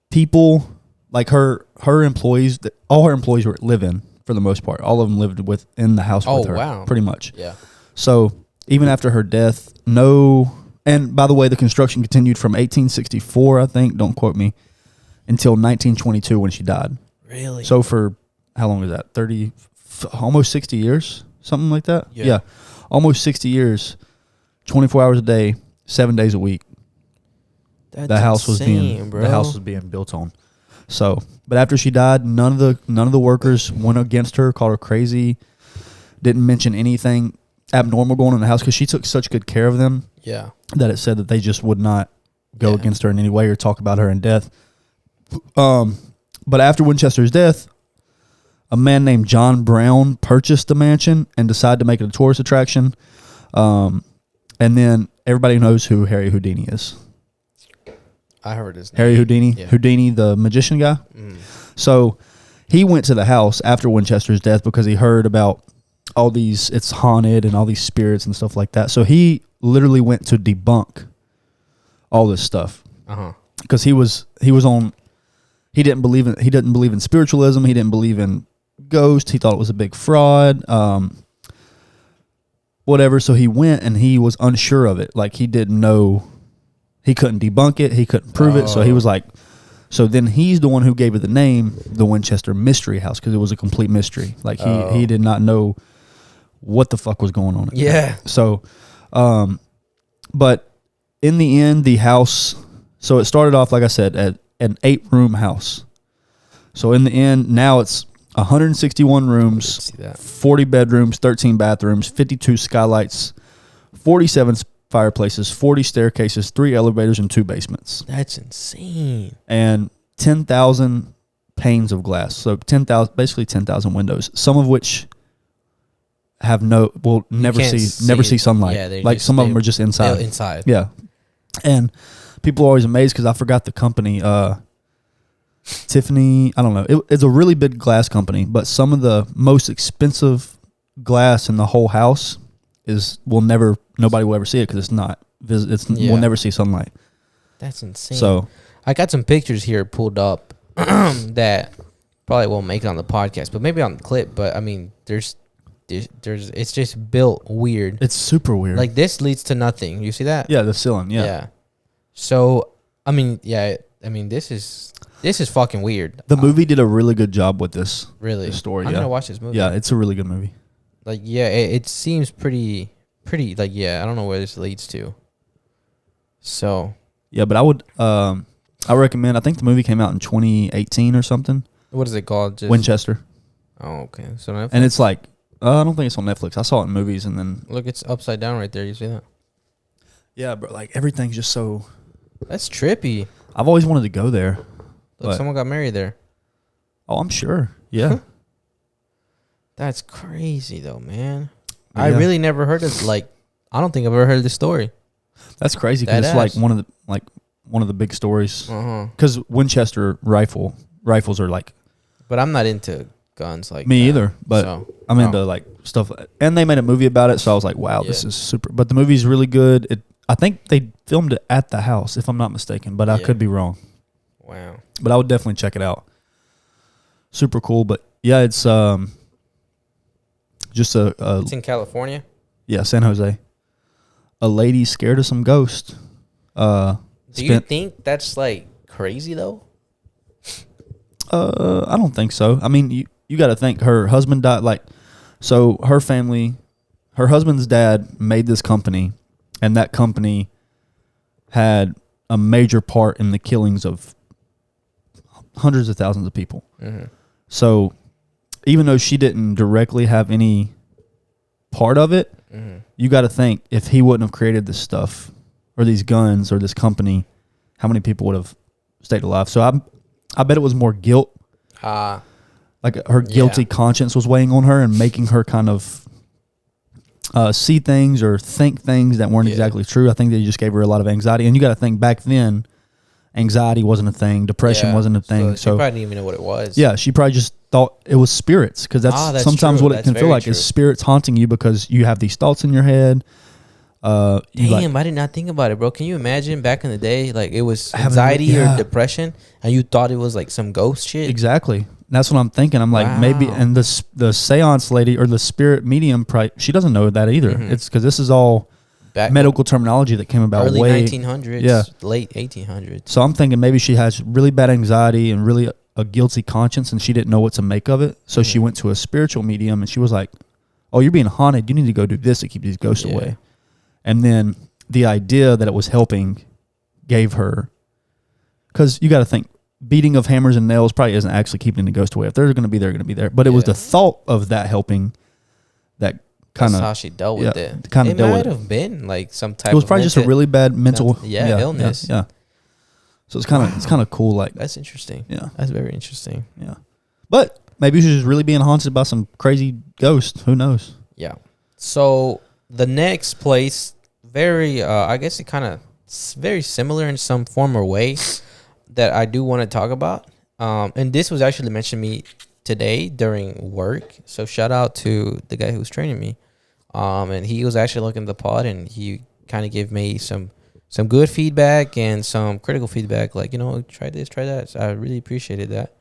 people, like her employees, all her employees were live-in for the most part. All of them lived in the house with her. Wow. Pretty much. Yeah. So even after her death, and by the way, the construction continued from 1864, I think, don't quote me, until 1922 when she died. Really? So for, how long is that? Almost 60 years? Something like that? Yeah. Almost 60 years, 24 hours a day, 7 days a week. That's the house insane, bro. The house was being built on. So, but after she died, none of the workers went against her, called her crazy, didn't mention anything abnormal going on in the house, because she took such good care of them. Yeah. That it said that they just would not go against her in any way or talk about her in death. But after Winchester's death, a man named John Brown purchased the mansion and decided to make it a tourist attraction. And then everybody knows who Harry Houdini is. I heard his name. Harry Houdini. Yeah. Houdini, the magician guy. So he went to the house after Winchester's death because he heard about all these, it's haunted and all these spirits and stuff like that. So he literally went to debunk all this stuff. Because he didn't believe in spiritualism. He didn't believe in ghosts. He thought it was a big fraud. Whatever. So he went and he was unsure of it. Like he didn't know. He couldn't debunk it. He couldn't prove it. So he was like, so then he's the one who gave it the name, the Winchester Mystery House, because it was a complete mystery. Like he did not know what the fuck was going on. Yeah. So, but in the end, the house, so it started off, like I said, at an 8-room house. So in the end, now it's 161 rooms, 40 bedrooms, 13 bathrooms, 52 skylights, 47 fireplaces, 40 staircases, 3 elevators, and 2 basements. That's insane. And 10,000 panes of glass. So 10,000 windows, some of which have never see sunlight. Yeah, like some of them are just inside. Inside. Yeah. And people are always amazed because I forgot the company. Tiffany, I don't know. It's a really big glass company, but some of the most expensive glass in the whole house nobody will ever see it because it's not. We'll never see sunlight. That's insane. So I got some pictures here pulled up that probably won't make it on the podcast, but maybe on the clip. But I mean, there's it's just built weird. It's super weird. Like this leads to nothing. You see that? Yeah, the ceiling. Yeah. So I mean, this is fucking weird. The movie did a really good job with this. Really, this story. I'm gonna watch this movie. Yeah, it's a really good movie. Like, yeah, it seems pretty. Like, yeah, I don't know where this leads to. So. Yeah, but I would. I recommend. I think the movie came out in 2018 or something. What is it called? Winchester. Oh, okay. So Netflix? And it's like, I don't think it's on Netflix. I saw it in movies, and then look, it's upside down right there. You see that? Yeah, but like everything's just so. That's trippy. I've always wanted to go there. Look, someone got married there. Oh, I'm sure. Yeah. That's crazy though, man. Yeah. I really never heard of I don't think I've ever heard this story. That's crazy because it's like one of the big stories. Because Winchester rifles are like. But I'm not into guns like me that, either. But I'm into like stuff, and they made a movie about it, so I was like, wow, this is super. But the movie's really good. I think they filmed it at the house, if I'm not mistaken, but I could be wrong. Wow. But I would definitely check it out. Super cool, but yeah, it's just it's in California? Yeah, San Jose. A lady scared of some ghost. Do you think that's like crazy though? I don't think so. I mean, you got to think her husband died. So her family, her husband's dad made this company, and that company had a major part in the killings of hundreds of thousands of people. Mm-hmm. So even though she didn't directly have any part of it, you got to think if he wouldn't have created this stuff or these guns or this company, how many people would have stayed alive? So I bet it was more guilt. Like her guilty conscience was weighing on her and making her kind of see things or think things that weren't exactly true. I think they just gave her a lot of anxiety. And you got to think back then, anxiety wasn't a thing. Depression wasn't a thing. So she probably didn't even know what it was. Yeah, she probably just thought it was spirits because that's sometimes true. what it can feel like is spirits haunting you because you have these thoughts in your head. Damn, I did not think about it, bro. Can you imagine back in the day, like it was anxiety or depression, and you thought it was like some ghost shit? Exactly. That's what I'm thinking. I'm like, maybe, and the seance lady or the spirit medium, she doesn't know that either. Mm-hmm. It's because this is all medical terminology that came about early 1900s, late 1800s. So I'm thinking maybe she has really bad anxiety and really a guilty conscience, and she didn't know what to make of it. So she went to a spiritual medium, and she was like, "Oh, you're being haunted. You need to go do this to keep these ghosts away." And then the idea that it was helping gave her, because you got to think, beating of hammers and nails probably isn't actually keeping the ghost away. If they're going to be there, going to be there. But it was the thought of that helping that kind of. That's how she dealt with it. Kind of it dealt might with have been like some type. It was probably just a really bad mental illness. Yeah. So it's kind of cool. Like that's interesting. Yeah, that's very interesting. Yeah, but maybe she's really being haunted by some crazy ghost. Who knows? Yeah. So the next place, very, I guess it kind of very similar in some form or way that I do want to talk about. And this was actually mentioned to me today during work. So shout out to the guy who was training me. And he was actually looking at the pod, and he kind of gave me some good feedback and some critical feedback, like, try this, try that. So I really appreciated that.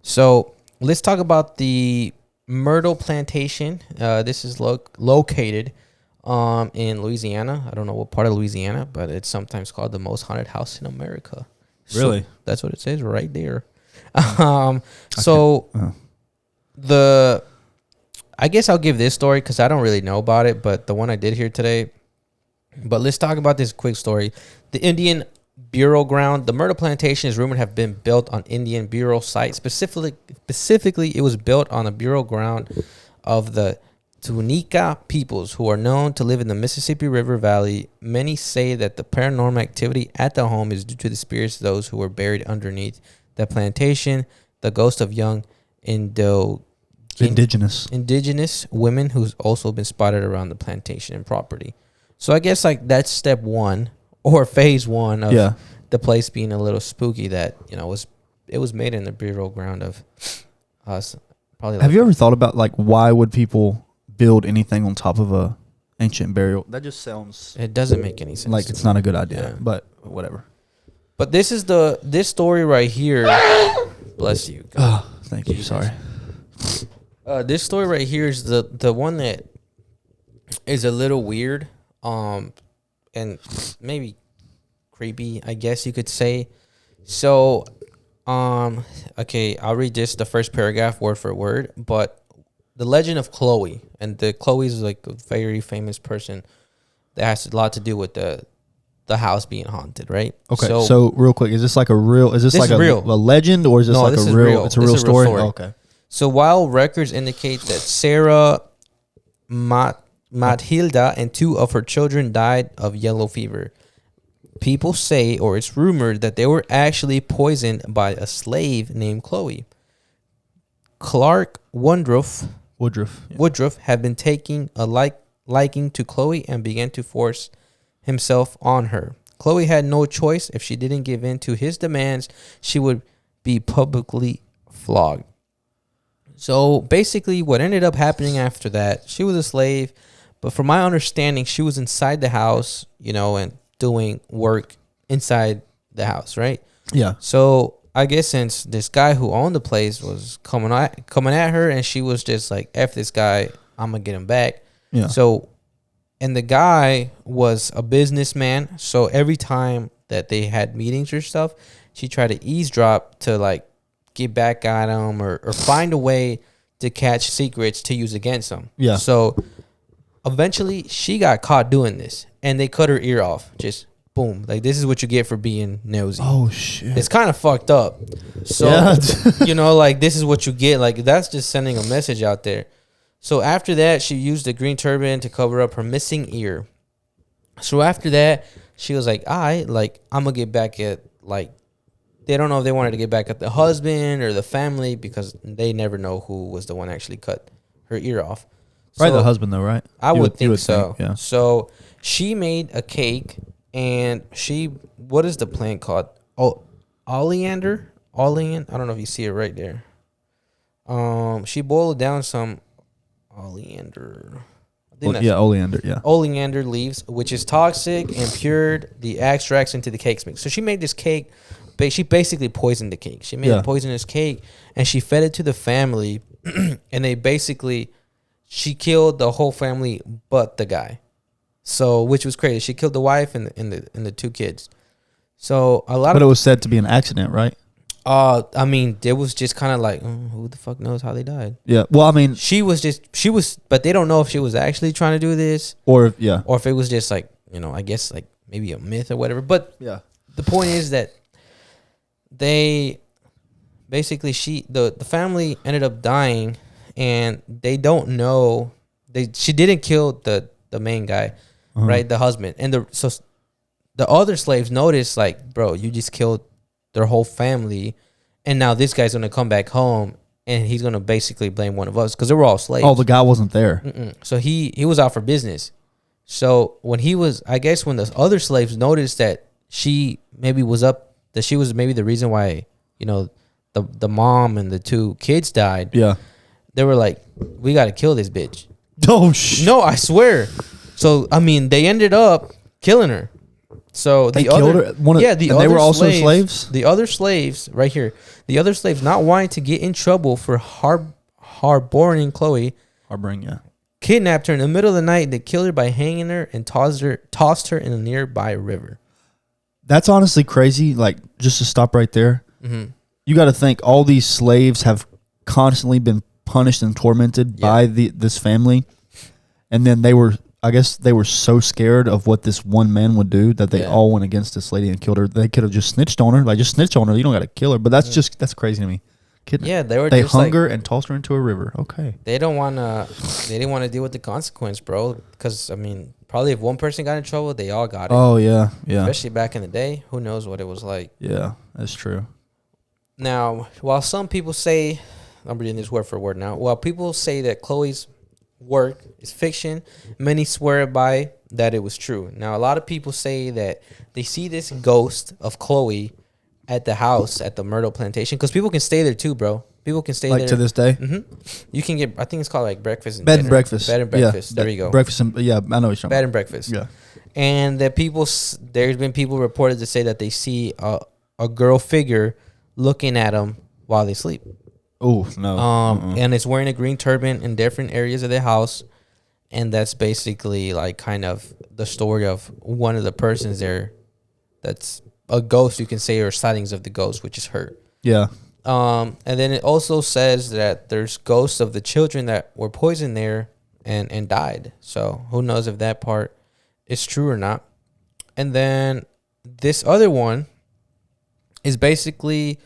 So let's talk about the Myrtle Plantation. This is located in Louisiana. I don't know what part of Louisiana, but it's sometimes called the most haunted house in America. Really? So that's what it says right there. I guess I'll give this story because I don't really know about it, but the one I did hear today. But let's talk about this quick story. The Indian Burial Ground. The Myrtle Plantation is rumored to have been built on Indian burial site. Specifically, it was built on a burial ground of the Tunica peoples, who are known to live in the Mississippi River Valley. Many say that the paranormal activity at the home is due to the spirits of those who were buried underneath the plantation. The ghost of young indigenous women who's also been spotted around the plantation and property. So I guess like that's step one or phase one of the place being a little spooky. That it was made in the burial ground of us. Probably. Have you ever thought about like why would people build anything on top of a ancient burial? That just sounds. It doesn't make any sense. Like it's not a good idea, but whatever. But this story right here. Bless you. Oh, thank you. Sorry. This story right here is the one that is a little weird. And maybe creepy, I guess you could say. So, okay, I'll read this, the first paragraph word for word. But the legend of Chloe, and Chloe is like a very famous person that has a lot to do with the house being haunted, right? Okay, so real quick, is this like a real? Is this like a legend, or is this like a real? It's a real story. Oh, okay. So while records indicate that Sarah Mathilda and 2 of her children died of yellow fever, people say, or it's rumored, that they were actually poisoned by a slave named Chloe. Clark Woodruff had been taking a liking to Chloe and began to force himself on her. Chloe had no choice. If she didn't give in to his demands, she would be publicly flogged. So basically what ended up happening after that, she was a slave. But from my understanding, she was inside the house, and doing work inside the house, right? Yeah. So I guess since this guy who owned the place was coming at her, and she was just like, F this guy, I'm going to get him back. Yeah. So, and the guy was a businessman. So every time that they had meetings or stuff, she tried to eavesdrop to like get back at him or find a way to catch secrets to use against him. Yeah. So eventually, she got caught doing this, and they cut her ear off. Just boom. Like, this is what you get for being nosy. Oh, shit. It's kind of fucked up. So, like, this is what you get. Like, that's just sending a message out there. So, after that, she used a green turban to cover up her missing ear. So, after that, she was like, I'm going to get back at, like, they don't know if they wanted to get back at the husband or the family, because they never know who was the one that actually cut her ear off. Probably the husband, though, right? I would think so. Yeah. So she made a cake, and what is the plant called? Oh, oleander? I don't know if you see it right there. She boiled down some oleander. Oleander, yeah. Oleander leaves, which is toxic, and poured the extracts into the cake mix. So she made this cake. She basically poisoned the cake. She made a poisonous cake, and she fed it to the family, and they basically... She killed the whole family but the guy. So, which was crazy. She killed the wife and the 2 kids. So, But it was said to be an accident, right? I mean, it was just kind of like, who the fuck knows how they died? Yeah. Well, I mean, but they don't know if she was actually trying to do this. Or if it was just like, I guess like maybe a myth or whatever. But the point is that they basically, the family ended up dying. And they don't know. She didn't kill the main guy, right? The husband. And the other slaves noticed, like, bro, you just killed their whole family, and now this guy's gonna come back home, and he's gonna basically blame one of us because they were all slaves. Oh, the guy wasn't there. So he was out for business. So when he was, I guess when the other slaves noticed that she maybe was up, that she was maybe the reason why, you know, the mom and the 2 kids died. Yeah. They were like, we got to kill this bitch. Oh, No, I swear. So, I mean, they ended up killing her. So they killed her? They were also slaves? The other slaves, right here, the other slaves not wanting to get in trouble for harboring Chloe. Harboring, yeah. Kidnapped her in the middle of the night. They killed her by hanging her and tossed her in a nearby river. That's honestly crazy. Like, just to stop right there. Mm-hmm. You got to think all these slaves have constantly been punished and tormented by this family. And then I guess they were so scared of what this one man would do that they all went against this lady and killed her. They could have just snitched on her. Like, just snitch on her. You don't got to kill her. But that's crazy to me. They hung her and tossed her into a river. Okay. They didn't want to deal with the consequence, bro. Because, I mean, probably if one person got in trouble, they all got it. Oh, yeah. Yeah. Especially back in the day. Who knows what it was like. Yeah, that's true. Now, while some people say, I'm reading this word for word now. While people say that Chloe's work is fiction, many swear by that it was true. Now, a lot of people say that they see this ghost of Chloe at the house at the Myrtle Plantation, because people can stay there too, bro. People can stay there to this day. Mm-hmm. You can get, I think it's called like breakfast and bed and breakfast. Bed and breakfast. Yeah, there you go. Breakfast and I know what you're talking Bed about. and breakfast. Yeah. And that there's been people reported to say that they see a girl figure looking at them while they sleep. Oh, no. And it's wearing a green turban in different areas of the house. And that's basically like kind of the story of one of the persons there that's a ghost, you can say, or sightings of the ghost, which is her. Yeah. And then it also says that there's ghosts of the children that were poisoned there and died. So who knows if that part is true or not. And then this other one is basically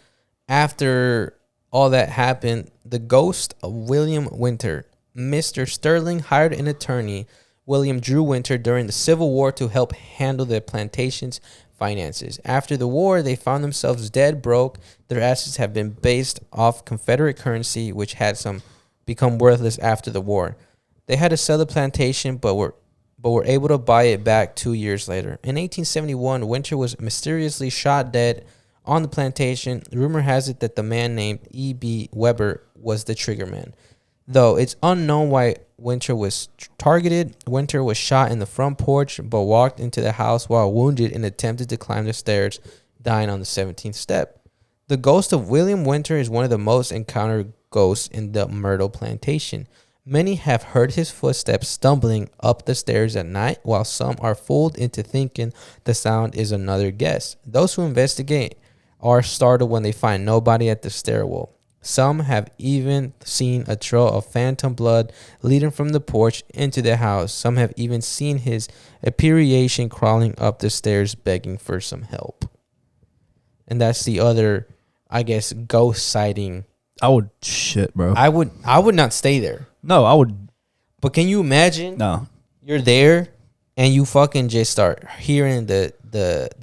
after all that happened, the ghost of William Winter. Mr. Sterling hired an attorney, William Drew Winter, during the Civil War to help handle the plantation's finances. After the war, they found themselves dead broke. Their assets have been based off Confederate currency, which had become worthless after the war. They had to sell the plantation, but were able to buy it back 2 years later. In 1871, Winter was mysteriously shot dead on the plantation. Rumor has it that the man named E.B. Weber was the triggerman. Though it's unknown why Winter was targeted, Winter was shot in the front porch but walked into the house while wounded and attempted to climb the stairs, dying on the 17th step. The ghost of William Winter is one of the most encountered ghosts in the Myrtle Plantation. Many have heard his footsteps stumbling up the stairs at night, while some are fooled into thinking the sound is another guest. Those who investigate are startled when they find nobody at the stairwell. Some have even seen a trail of phantom blood leading from the porch into the house. Some have even seen his apparition crawling up the stairs begging for some help. And that's the other, I guess, ghost sighting. Bro. I would not stay there. No, I would. But can you imagine? No. You're there and you fucking just start hearing the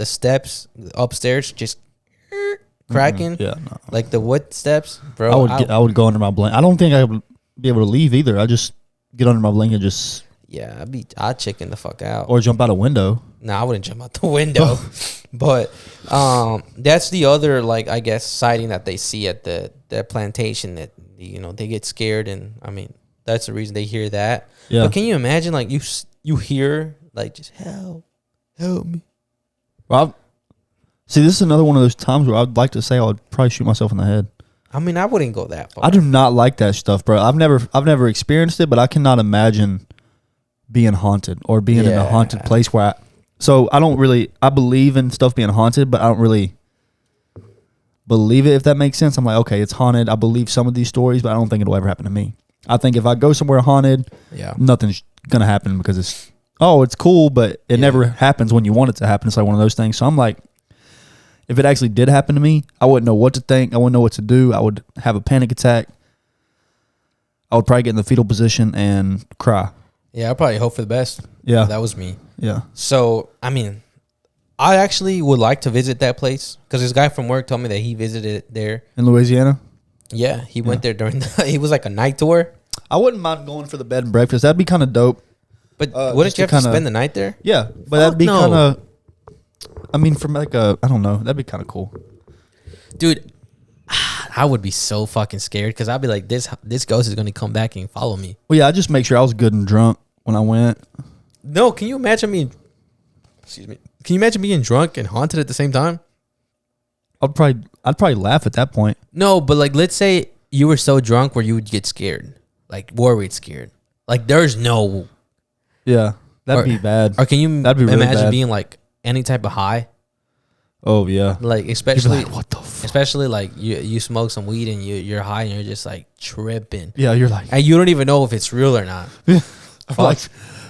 steps upstairs just cracking. Yeah, no. Like the wood steps, bro. I would go under my blanket. I don't think I would be able to leave either. I just get under my blanket, just I'd chicken the fuck out or jump out a window. No, I wouldn't jump out the window. But that's the other, like, I guess, sighting that they see at the plantation, that, you know, they get scared, and I mean that's the reason they hear that. Yeah. But can you imagine, like, you hear like just help me? Well, see, this is another one of those times where I'd like to say I would probably shoot myself in the head. I mean, I wouldn't go that far. I do not like that stuff, bro. I've never experienced it, but I cannot imagine being haunted or being in a haunted place where I believe in stuff being haunted, but I don't really believe it, if that makes sense. I'm like, okay, it's haunted. I believe some of these stories, but I don't think it'll ever happen to me. I think if I go somewhere haunted, nothing's going to happen because it's cool, but it never happens when you want it to happen. It's like one of those things. So I'm like, if it actually did happen to me, I wouldn't know what to think. I wouldn't know what to do. I would have a panic attack. I would probably get in the fetal position and cry. Yeah, I'd probably hope for the best. Yeah. That was me. Yeah. So, I mean, I actually would like to visit that place because this guy from work told me that he visited there. In Louisiana? Yeah, he went there he was like a night tour. I wouldn't mind going for the bed and breakfast. That'd be kind of dope. But wouldn't you have to spend the night there? Yeah, but that'd be kind of. I mean, from like I don't know, that'd be kind of cool, dude. I would be so fucking scared because I'd be like, this ghost is gonna come back and follow me. Well, yeah, I just make sure I was good and drunk when I went. No, can you imagine me? Excuse me. Can you imagine being drunk and haunted at the same time? I'd probably laugh at that point. No, but like, let's say you were so drunk where you would get scared, like worried, scared. Like there's no. Yeah, that'd be bad. Or can you that'd be really imagine bad. being like any type of high? Oh yeah, like especially like, what the fuck? Especially like you smoke some weed and you're high and you're just like tripping. Yeah, you're like, and you don't even know if it's real or not. like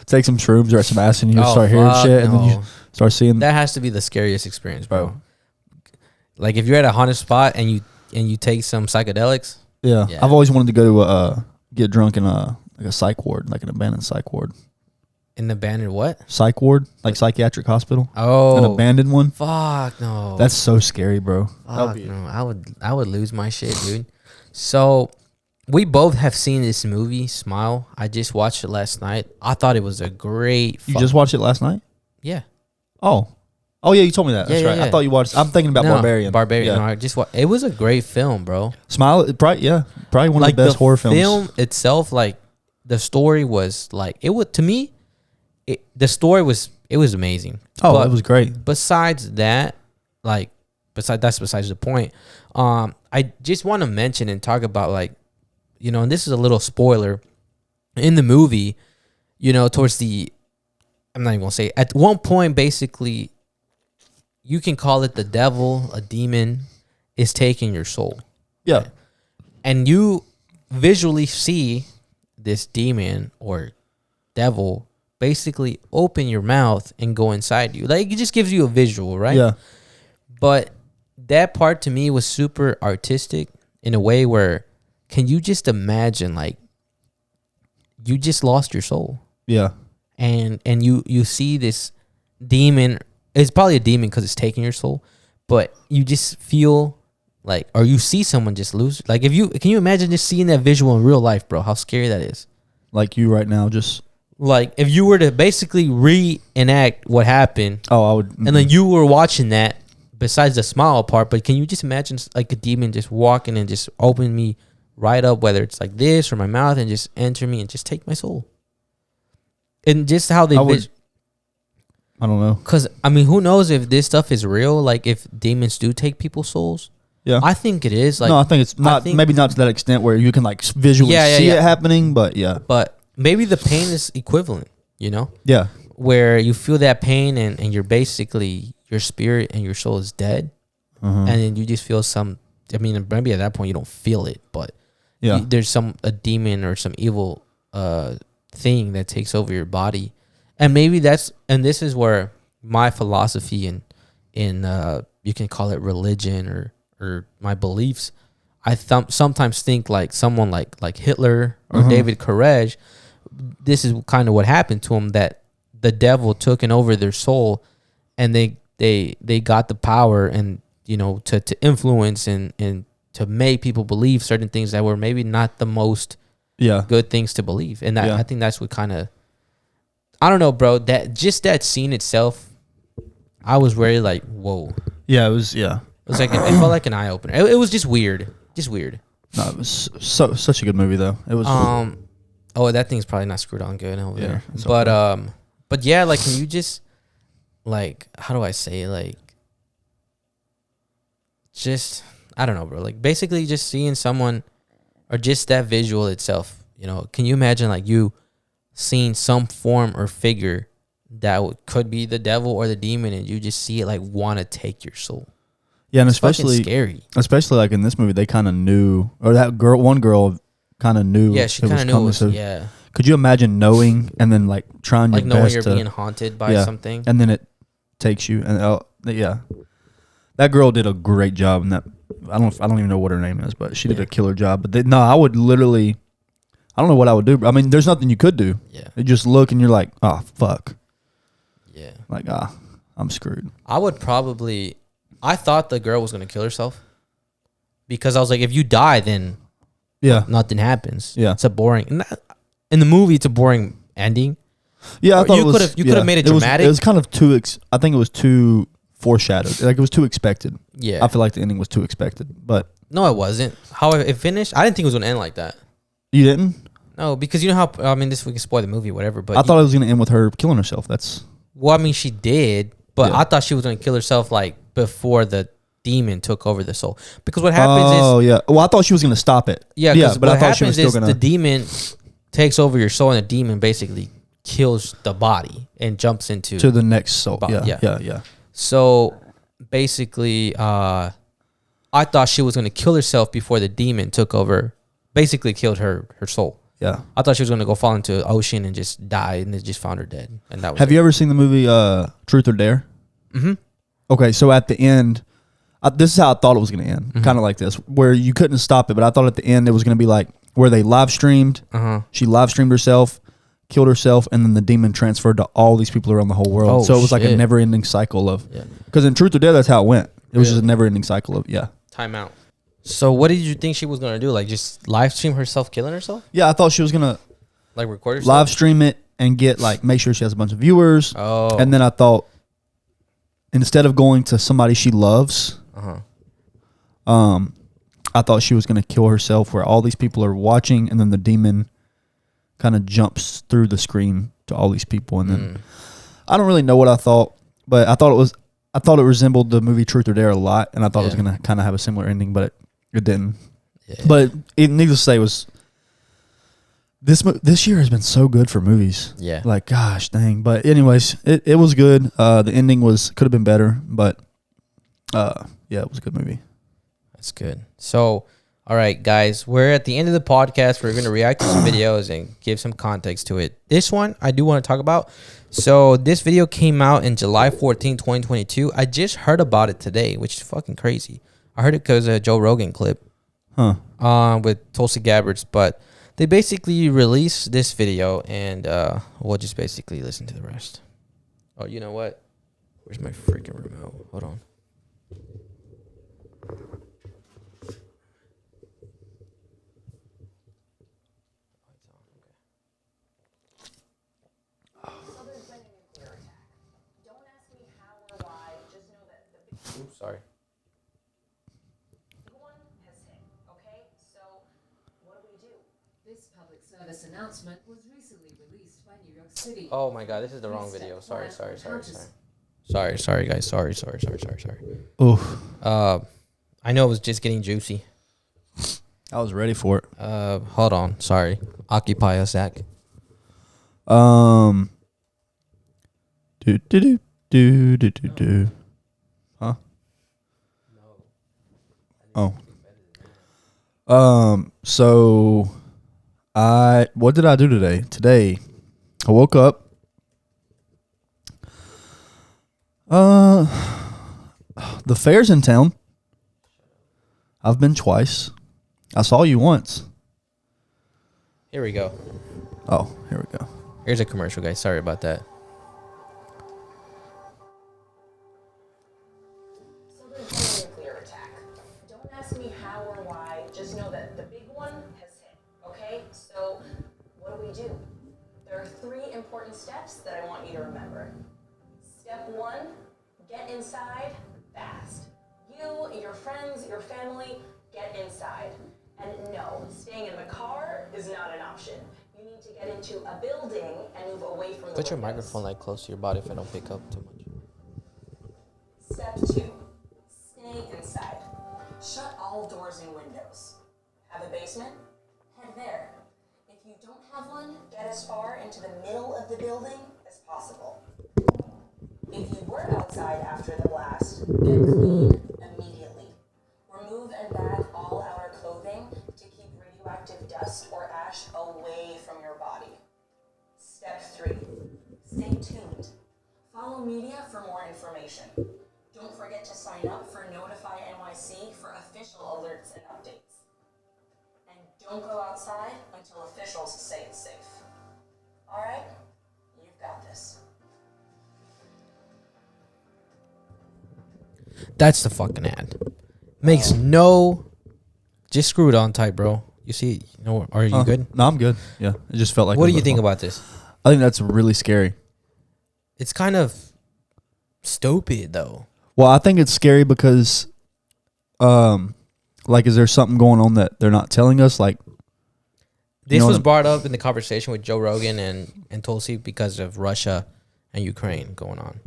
take some shrooms or some acid and you start hearing shit and then you start seeing. That has to be the scariest experience, bro. Like if you're at a haunted spot and you take some psychedelics. Yeah, I've always wanted to go to get drunk in like a psych ward, like an abandoned psych ward. An abandoned what? Psych ward, like psychiatric hospital. Oh, an abandoned one. Fuck no. That's so scary, bro. Fuck no. I would lose my shit, dude. So we both have seen this movie, Smile. I just watched it last night. I thought it was a great. You just watched it last night? Yeah. Oh yeah, you told me that. That's right. Yeah. I thought you watched. I'm thinking about Barbarian. Barbarian. Yeah. No, I just it was a great film, bro. Smile. Probably one of the best horror films. The film itself, like the story was like it would to me. The story was amazing. Oh, it was great. Besides that, like besides the point. I just want to mention and talk about like, you know, and this is a little spoiler in the movie. You know, towards the, I'm not even gonna say at one point, basically, you can call it the devil, a demon, is taking your soul. Yeah, and you visually see this demon or devil basically open your mouth and go inside you. Like it just gives you a visual, right? Yeah. But that part to me was super artistic in a way where can you just imagine like you just lost your soul. Yeah. And you see this demon. It's probably a demon because it's taking your soul, but you just feel like, or you see someone just lose. Like can you imagine just seeing that visual in real life, bro? How scary that is. Like you right now, just. Like if you were to basically reenact what happened. Oh, I would. And then you were watching that besides the smile part, but can you just imagine like a demon just walking and just open me right up, whether it's like this or my mouth and just enter me and just take my soul. And just how they... I don't know. Because, I mean, who knows if this stuff is real? Like if demons do take people's souls? Yeah. I think it is. Like, no, I think it's not, maybe not to that extent where you can like visually see it happening, but yeah. But maybe the pain is equivalent, you know? Yeah. Where you feel that pain and you're basically, your spirit and your soul is dead. And then you just feel some, I mean, maybe at that point you don't feel it, but there's a demon or some evil thing that takes over your body. And maybe this is where my philosophy in you can call it religion or my beliefs, I sometimes think like someone like Hitler or David Koresh, this is kind of what happened to him, that the devil took over their soul and they got the power and, you know, to influence and to make people believe certain things that were maybe not the most good things to believe. And I think that's what kind of, I don't know, bro, that scene itself, I was very like, whoa. Yeah, it was, It was like, it felt like an eye opener. It was just weird. No, it was such a good movie though. It was. Oh, that thing's probably not screwed on good over there. But yeah, like, can you just, like, how do I say, like, just, I don't know, bro. Like, basically just seeing someone, or just that visual itself, you know, can you imagine, like, you seeing some form or figure that could be the devil or the demon, and you just see it, like, want to take your soul? Yeah, and it's especially scary. Especially, like, in this movie, they kind of knew, or one girl kind of knew. Yeah, she kind of knew it was, yeah. Could you imagine knowing and then, like, trying your best to... Like, knowing you're being haunted by something? And then it takes you, and that girl did a great job in that. I don't even know what her name is, but she did a killer job. But I would literally, I don't know what I would do. I mean, there's nothing you could do. Yeah. You just look and you're like, oh, fuck. Yeah. Like, I'm screwed. I thought the girl was going to kill herself because I was like, if you die, then nothing happens. Yeah. It's a boring, in the movie, it's a boring ending. Yeah, I Or thought you could have made it dramatic. It was kind of too. I think it was too foreshadowed. Like it was too expected. Yeah. I feel like the ending was too expected, but No, it wasn't. How it finished, I didn't think it was gonna end like that. you didn't. No, because you know how I mean, this we can spoil the movie, whatever. But I thought it was gonna end with her killing herself. That's well, I mean, she did, but Yeah. I thought she was gonna kill herself like before the demon took over the soul. Because what happens oh yeah. Well, I thought she was gonna stop it. yeah, but what I thought she was happens still is gonna. the demon takes over your soul, and the demon basically kills the body and jumps into To the next soul. Yeah. Yeah. So basically, I thought she was gonna kill herself before the demon took over, basically killed her soul. Yeah. I thought she was gonna go fall into the ocean and just die, and they just found her dead. And that was Have you ever seen the movie Truth or Dare? Mm-hmm. Okay, so at the end, this is how I thought it was going to end. Mm-hmm. Kind of like this, where you couldn't stop it, but I thought at the end it was going to be like where they live streamed. She live streamed herself, killed herself, and then the demon transferred to all these people around the whole world. Oh, so it was like a shit. never ending cycle of. Yeah. Because in Truth or Dare, that's how it went. It was Really? just a never ending cycle of Time out. So what did you think she was gonna do? Like just live stream herself killing herself? Yeah, I thought she was gonna Like record herself? live stream it and get like make sure she has a bunch of viewers. Oh. And then I thought instead of going to somebody she loves. I thought she was going to kill herself where all these people are watching and then the demon kind of jumps through the screen to all these people. And then I don't really know what I thought, but I thought it resembled the movie Truth or Dare a lot. And I thought it was going to kind of have a similar ending, but it didn't. Yeah. But needless to say was this year has been so good for movies. Yeah. Like, gosh, dang. But anyways, it was good. The ending could have been better, but yeah, it was a good movie. That's good. So, all right, guys, we're at the end of the podcast. We're going to react to some videos and give some context to it. This one I do want to talk about. So this video came out in July 14, 2022. I just heard about it today, which is fucking crazy. I heard it because of a Joe Rogan clip with Tulsi Gabbard's. But they basically released this video, and we'll just basically listen to the rest. Oh, you know what? Where's my freaking remote? Hold on. Oops, sorry. This public service announcement was recently released by New York City. Oh my god, this is the wrong video. Sorry, guys. Sorry. Oof. I know it was just getting juicy. I was ready for it. Hold on. Sorry. Occupy us, Zach. Do. Huh? Oh. So what did I do today? Today, I woke up. The fair's in town. I've been twice. I saw you once. Here we go. Oh, here we go. Here's a commercial, guys. Sorry about that. Southern nuclear attack. Don't ask me how or why. Just know that the big one has hit. Okay? So, what do? There are 3 important steps that I want you to remember. Step 1, get inside fast. You, your friends, your family, get inside. And no, staying in the car is not an option. You need to get into a building and move away from the Put your windows. microphone like close to your body if I don't pick up too much. Step 2, stay inside. Shut all doors and windows. Have a basement? Head there. If you don't have one, get as far into the middle of the building as possible. If you were outside after the blast, get clean immediately. Remove and bag all outer clothing to keep radioactive dust or ash away from your body. Step 3, stay tuned. Follow media for more information. Don't forget to sign up for Notify NYC for official alerts and updates. And don't go outside until officials say it's safe. All right? You've got this. That's the fucking ad. Makes no. Just screw it on tight, bro. You see, are you good? No, I'm good. Yeah, it just felt like. What do you think about this? I think that's really scary. It's kind of stupid though. Well, I think it's scary because, like, is there something going on that they're not telling us? Like, This know was what brought up in the conversation with Joe Rogan and Tulsi because of Russia and Ukraine going on.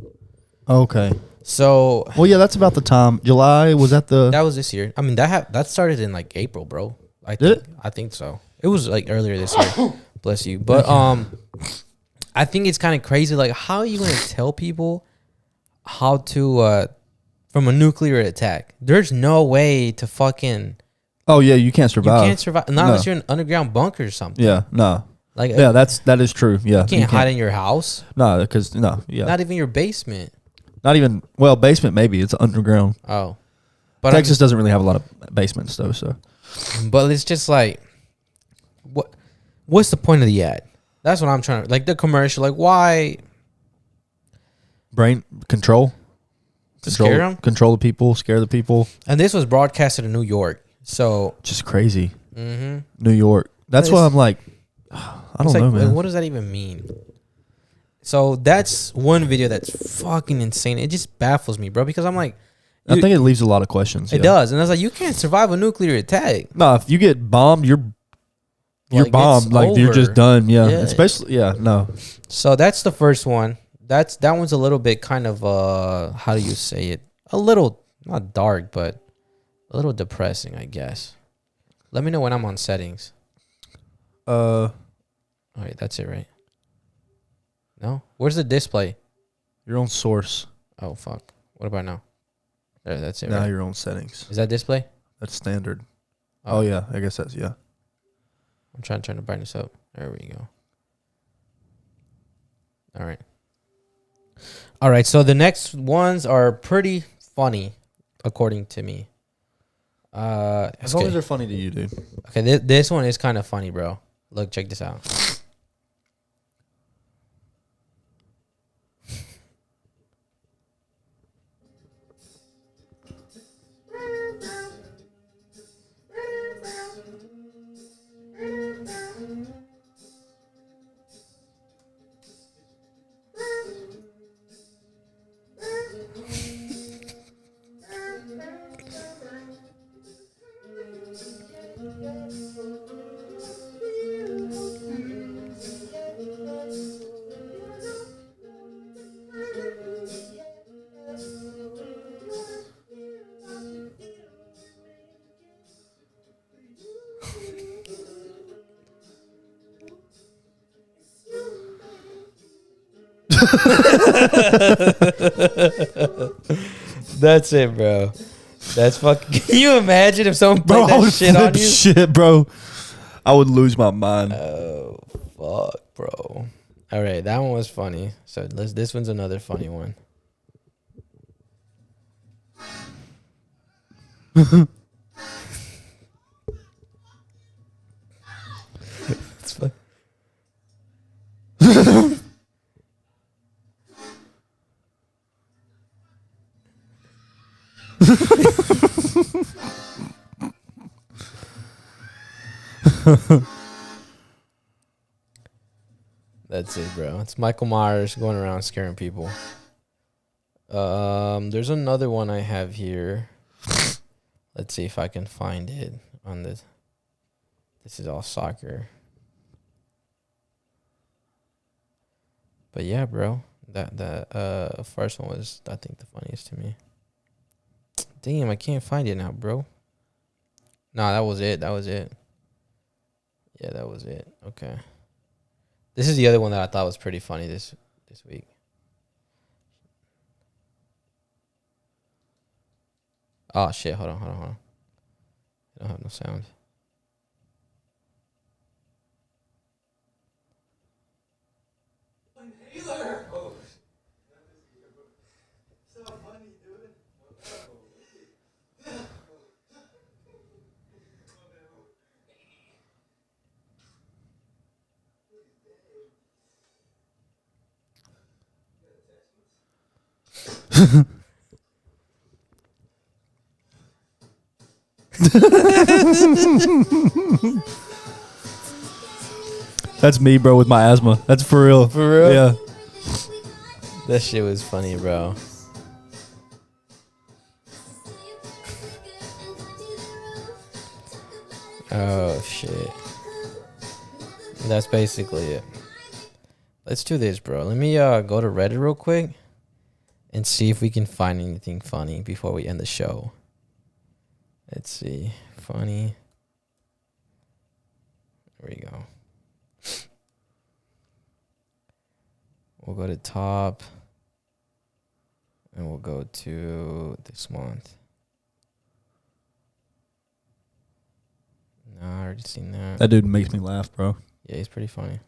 okay. So Well, yeah, that's about the time. July, was that the... that was this year. I mean, that started in like April, bro. Did it? I think so. It was like earlier this year. Bless you. But I think it's kind of crazy. Like, how are you going to tell people how to from a nuclear attack? There's no way to fucking. Oh, yeah, you can't You survive. can't survive unless you're in an underground bunker or something. Yeah, no. Like, Yeah, that is true. Yeah. you can't hide in your house. No, because, no, yeah. Not even your basement. Not even, well, basement maybe. It's underground. Oh, but Texas doesn't really have a lot of basements, though, so. But it's just like, what's the point of the ad? That's what I'm trying to, like, the commercial. Like, why? Brain control. To scare them? Control the people, scare the people. And this was broadcasted in New York. So, Just crazy. mm-hmm. New York. That's why I'm like, I don't know, man. What does that even mean? So that's one video that's fucking insane. It just baffles me, bro, because I'm like, I think it leaves a lot of questions. it does. And I was like, you can't survive a nuclear attack. No, if you get bombed, you're Like, bombed. it's Like, you're just over. done. Yeah. Yeah. Especially, yeah, no. So that's the first one. That one's a little bit kind of how do you say it? A little not dark, but a little depressing, I guess. Let me know when I'm on settings. All right, that's it, right? No? Where's the display? Your own source. Oh, fuck. What about now? There, that's it, Now right? your own settings. Is that display? That's standard. Oh, yeah. I guess that's, yeah. I'm trying to turn the brightness up. There we go. All right. All right, so the next ones are pretty funny, according to me. As long as they're funny to you, dude. Okay, this one is kind of funny, bro. Look, check this out. That's it, bro. That's fucking. Can you imagine if someone played that shit on you? Shit, bro. I would lose my mind. Oh, fuck, bro. All right, that one was funny. So this one's another funny one. It's fun. That's it, bro. It's Michael Myers going around scaring people. There's another one I have here. Let's see if I can find it on this. This is all soccer. But yeah, bro. That first one was, I think, the funniest to me. Damn, I can't find it now, bro. Nah, that was it. That was it. Yeah, that was it. Okay. This is the other one that I thought was pretty funny this week. Oh, shit. Hold on. I don't have no sound. That's me, bro, with my asthma. That's for real. For real? Yeah. That shit was funny, bro. Oh, shit. That's basically it. Let's do this, bro. Let me go to Reddit real quick and see if we can find anything funny before we end the show. Let's see. Funny. There we go. We'll go to top. And we'll go to this month. No, I already seen that. That dude makes me laugh, bro. Yeah, he's pretty funny.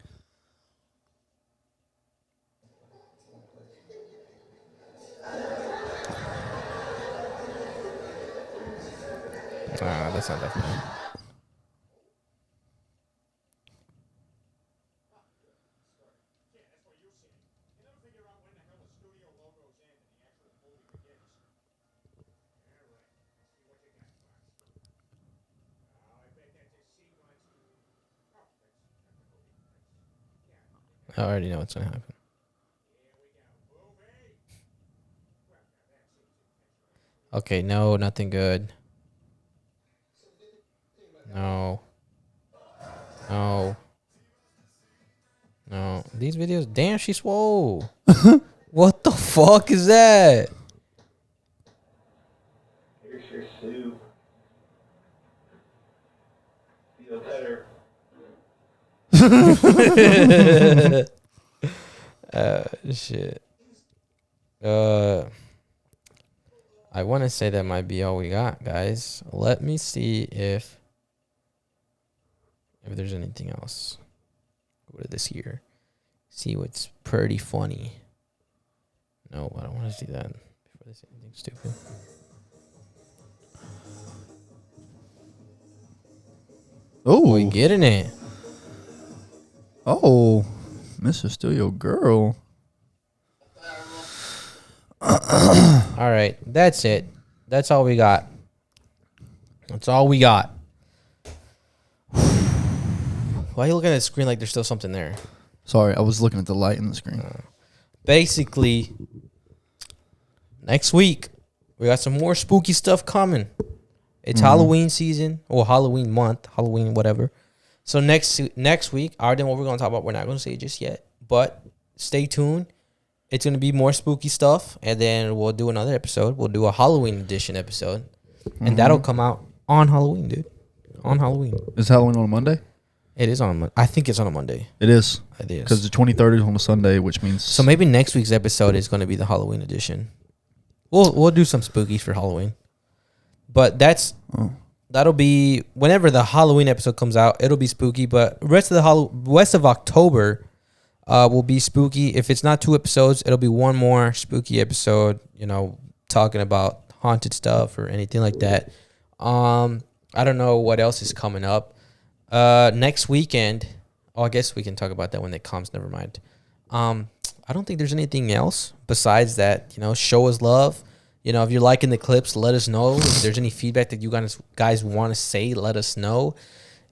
That's not that funny. I already know what's gonna happen. Okay, no, nothing good. No. No. No. These videos, damn, she swole. What the fuck is that? Here's your soup. Feel better. Shit. I want to say that might be all we got, guys. Let me see if there's anything else. Go to this here. See what's pretty funny. No, I don't want to do that before they say anything stupid. Oh, We getting it. oh, Mr. Still Your Girl. All right, that's it. That's all we got. That's all we got. Why are you looking at the screen like there's still something there? Sorry, I was looking at the light in the screen. Basically, next week we got some more spooky stuff coming. It's Halloween season or Halloween month, Halloween whatever. So next week, other than what we're gonna talk about, we're not gonna say it just yet. But stay tuned. It's gonna be more spooky stuff, and then we'll do another episode. We'll do a Halloween edition episode, and that'll come out on Halloween, dude. On Halloween. Is Halloween on a Monday? It is on. I think it's on a Monday. It is. It is. Because the 23rd is on a Sunday, which means... So maybe next week's episode is going to be the Halloween edition. We'll do some spookies for Halloween, but that'll be whenever the Halloween episode comes out. It'll be spooky, but rest of October will be spooky. If it's not 2 episodes, it'll be one more spooky episode. You know, talking about haunted stuff or anything like that. I don't know what else is coming up. Next weekend. Oh, I guess we can talk about that when it comes. Never mind. I don't think there's anything else besides that. You know, show us love. You know, if you're liking the clips, let us know. If there's any feedback that you guys want to say, let us know.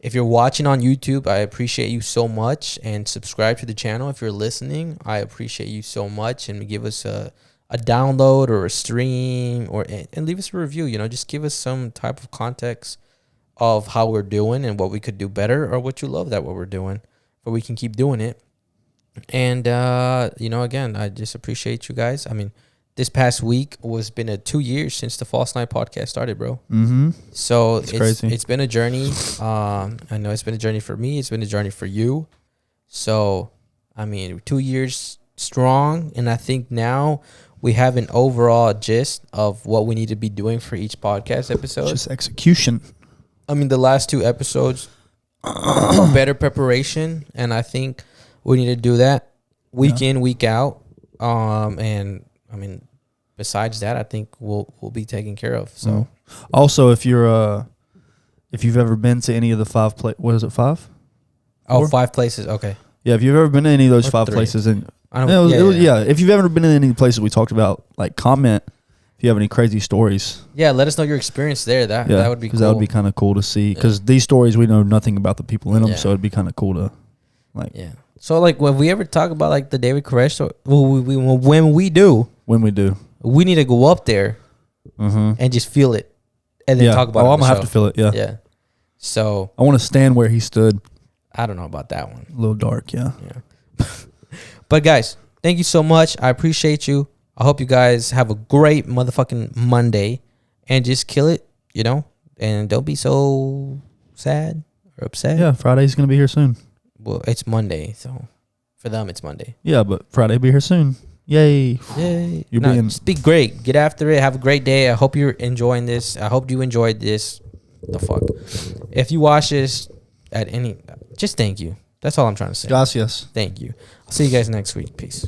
If you're watching on YouTube, I appreciate you so much. And subscribe to the channel. If you're listening, I appreciate you so much. And give us a download or a stream and leave us a review. You know, just give us some type of context of how we're doing and what we could do better, or what you love that what we're doing, but we can keep doing it. And you know, again, I just appreciate you guys. I mean, this past week was been 2 years since the False Night podcast started, bro. Mm-hmm. So it's crazy. It's been a journey. I know it's been a journey for me. It's been a journey for you. So I mean, 2 years strong, and I think now we have an overall gist of what we need to be doing for each podcast episode. Just execution. I mean, the last 2 episodes, better preparation, and I think we need to do that week in, week out. And I mean, besides that, I think we'll be taken care of. So, also, if you've ever been to any of the 5 what is it, 5? Oh, 4? 5 places. Okay. Yeah, if you've ever been to any of those Or 5 3. places, and I don't. if you've ever been in any places we talked about, like, comment if you have any crazy stories. Yeah, let us know your experience there. That would be cool. Because that would be kind of cool to see. Because these stories, we know nothing about the people in them, so it'd be kind of cool to Like Yeah. So like when we ever talk about like the David Koresh, or when we do, when we do. we need to go up there Mm-hmm. and just feel it, and then talk about. Oh, it I'm on the gonna have show. to feel it. Yeah. Yeah. So I want to stand where he stood. I don't know about that one. A little dark. Yeah. Yeah. But guys, thank you so much. I appreciate you. I hope you guys have a great motherfucking Monday and just kill it, you know, and don't be so sad or upset. Yeah. Friday's gonna be here soon. Well, it's Monday, so for them it's Monday. Yeah, but Friday will be here soon. Yay. Yay. You're No, being just be great. Get after it. Have a great day. I hope you're enjoying this. I hope you enjoyed this. The fuck. If you watch this at any, just thank you. That's all I'm trying to say. Gracias. Thank you. I'll see you guys next week. Peace.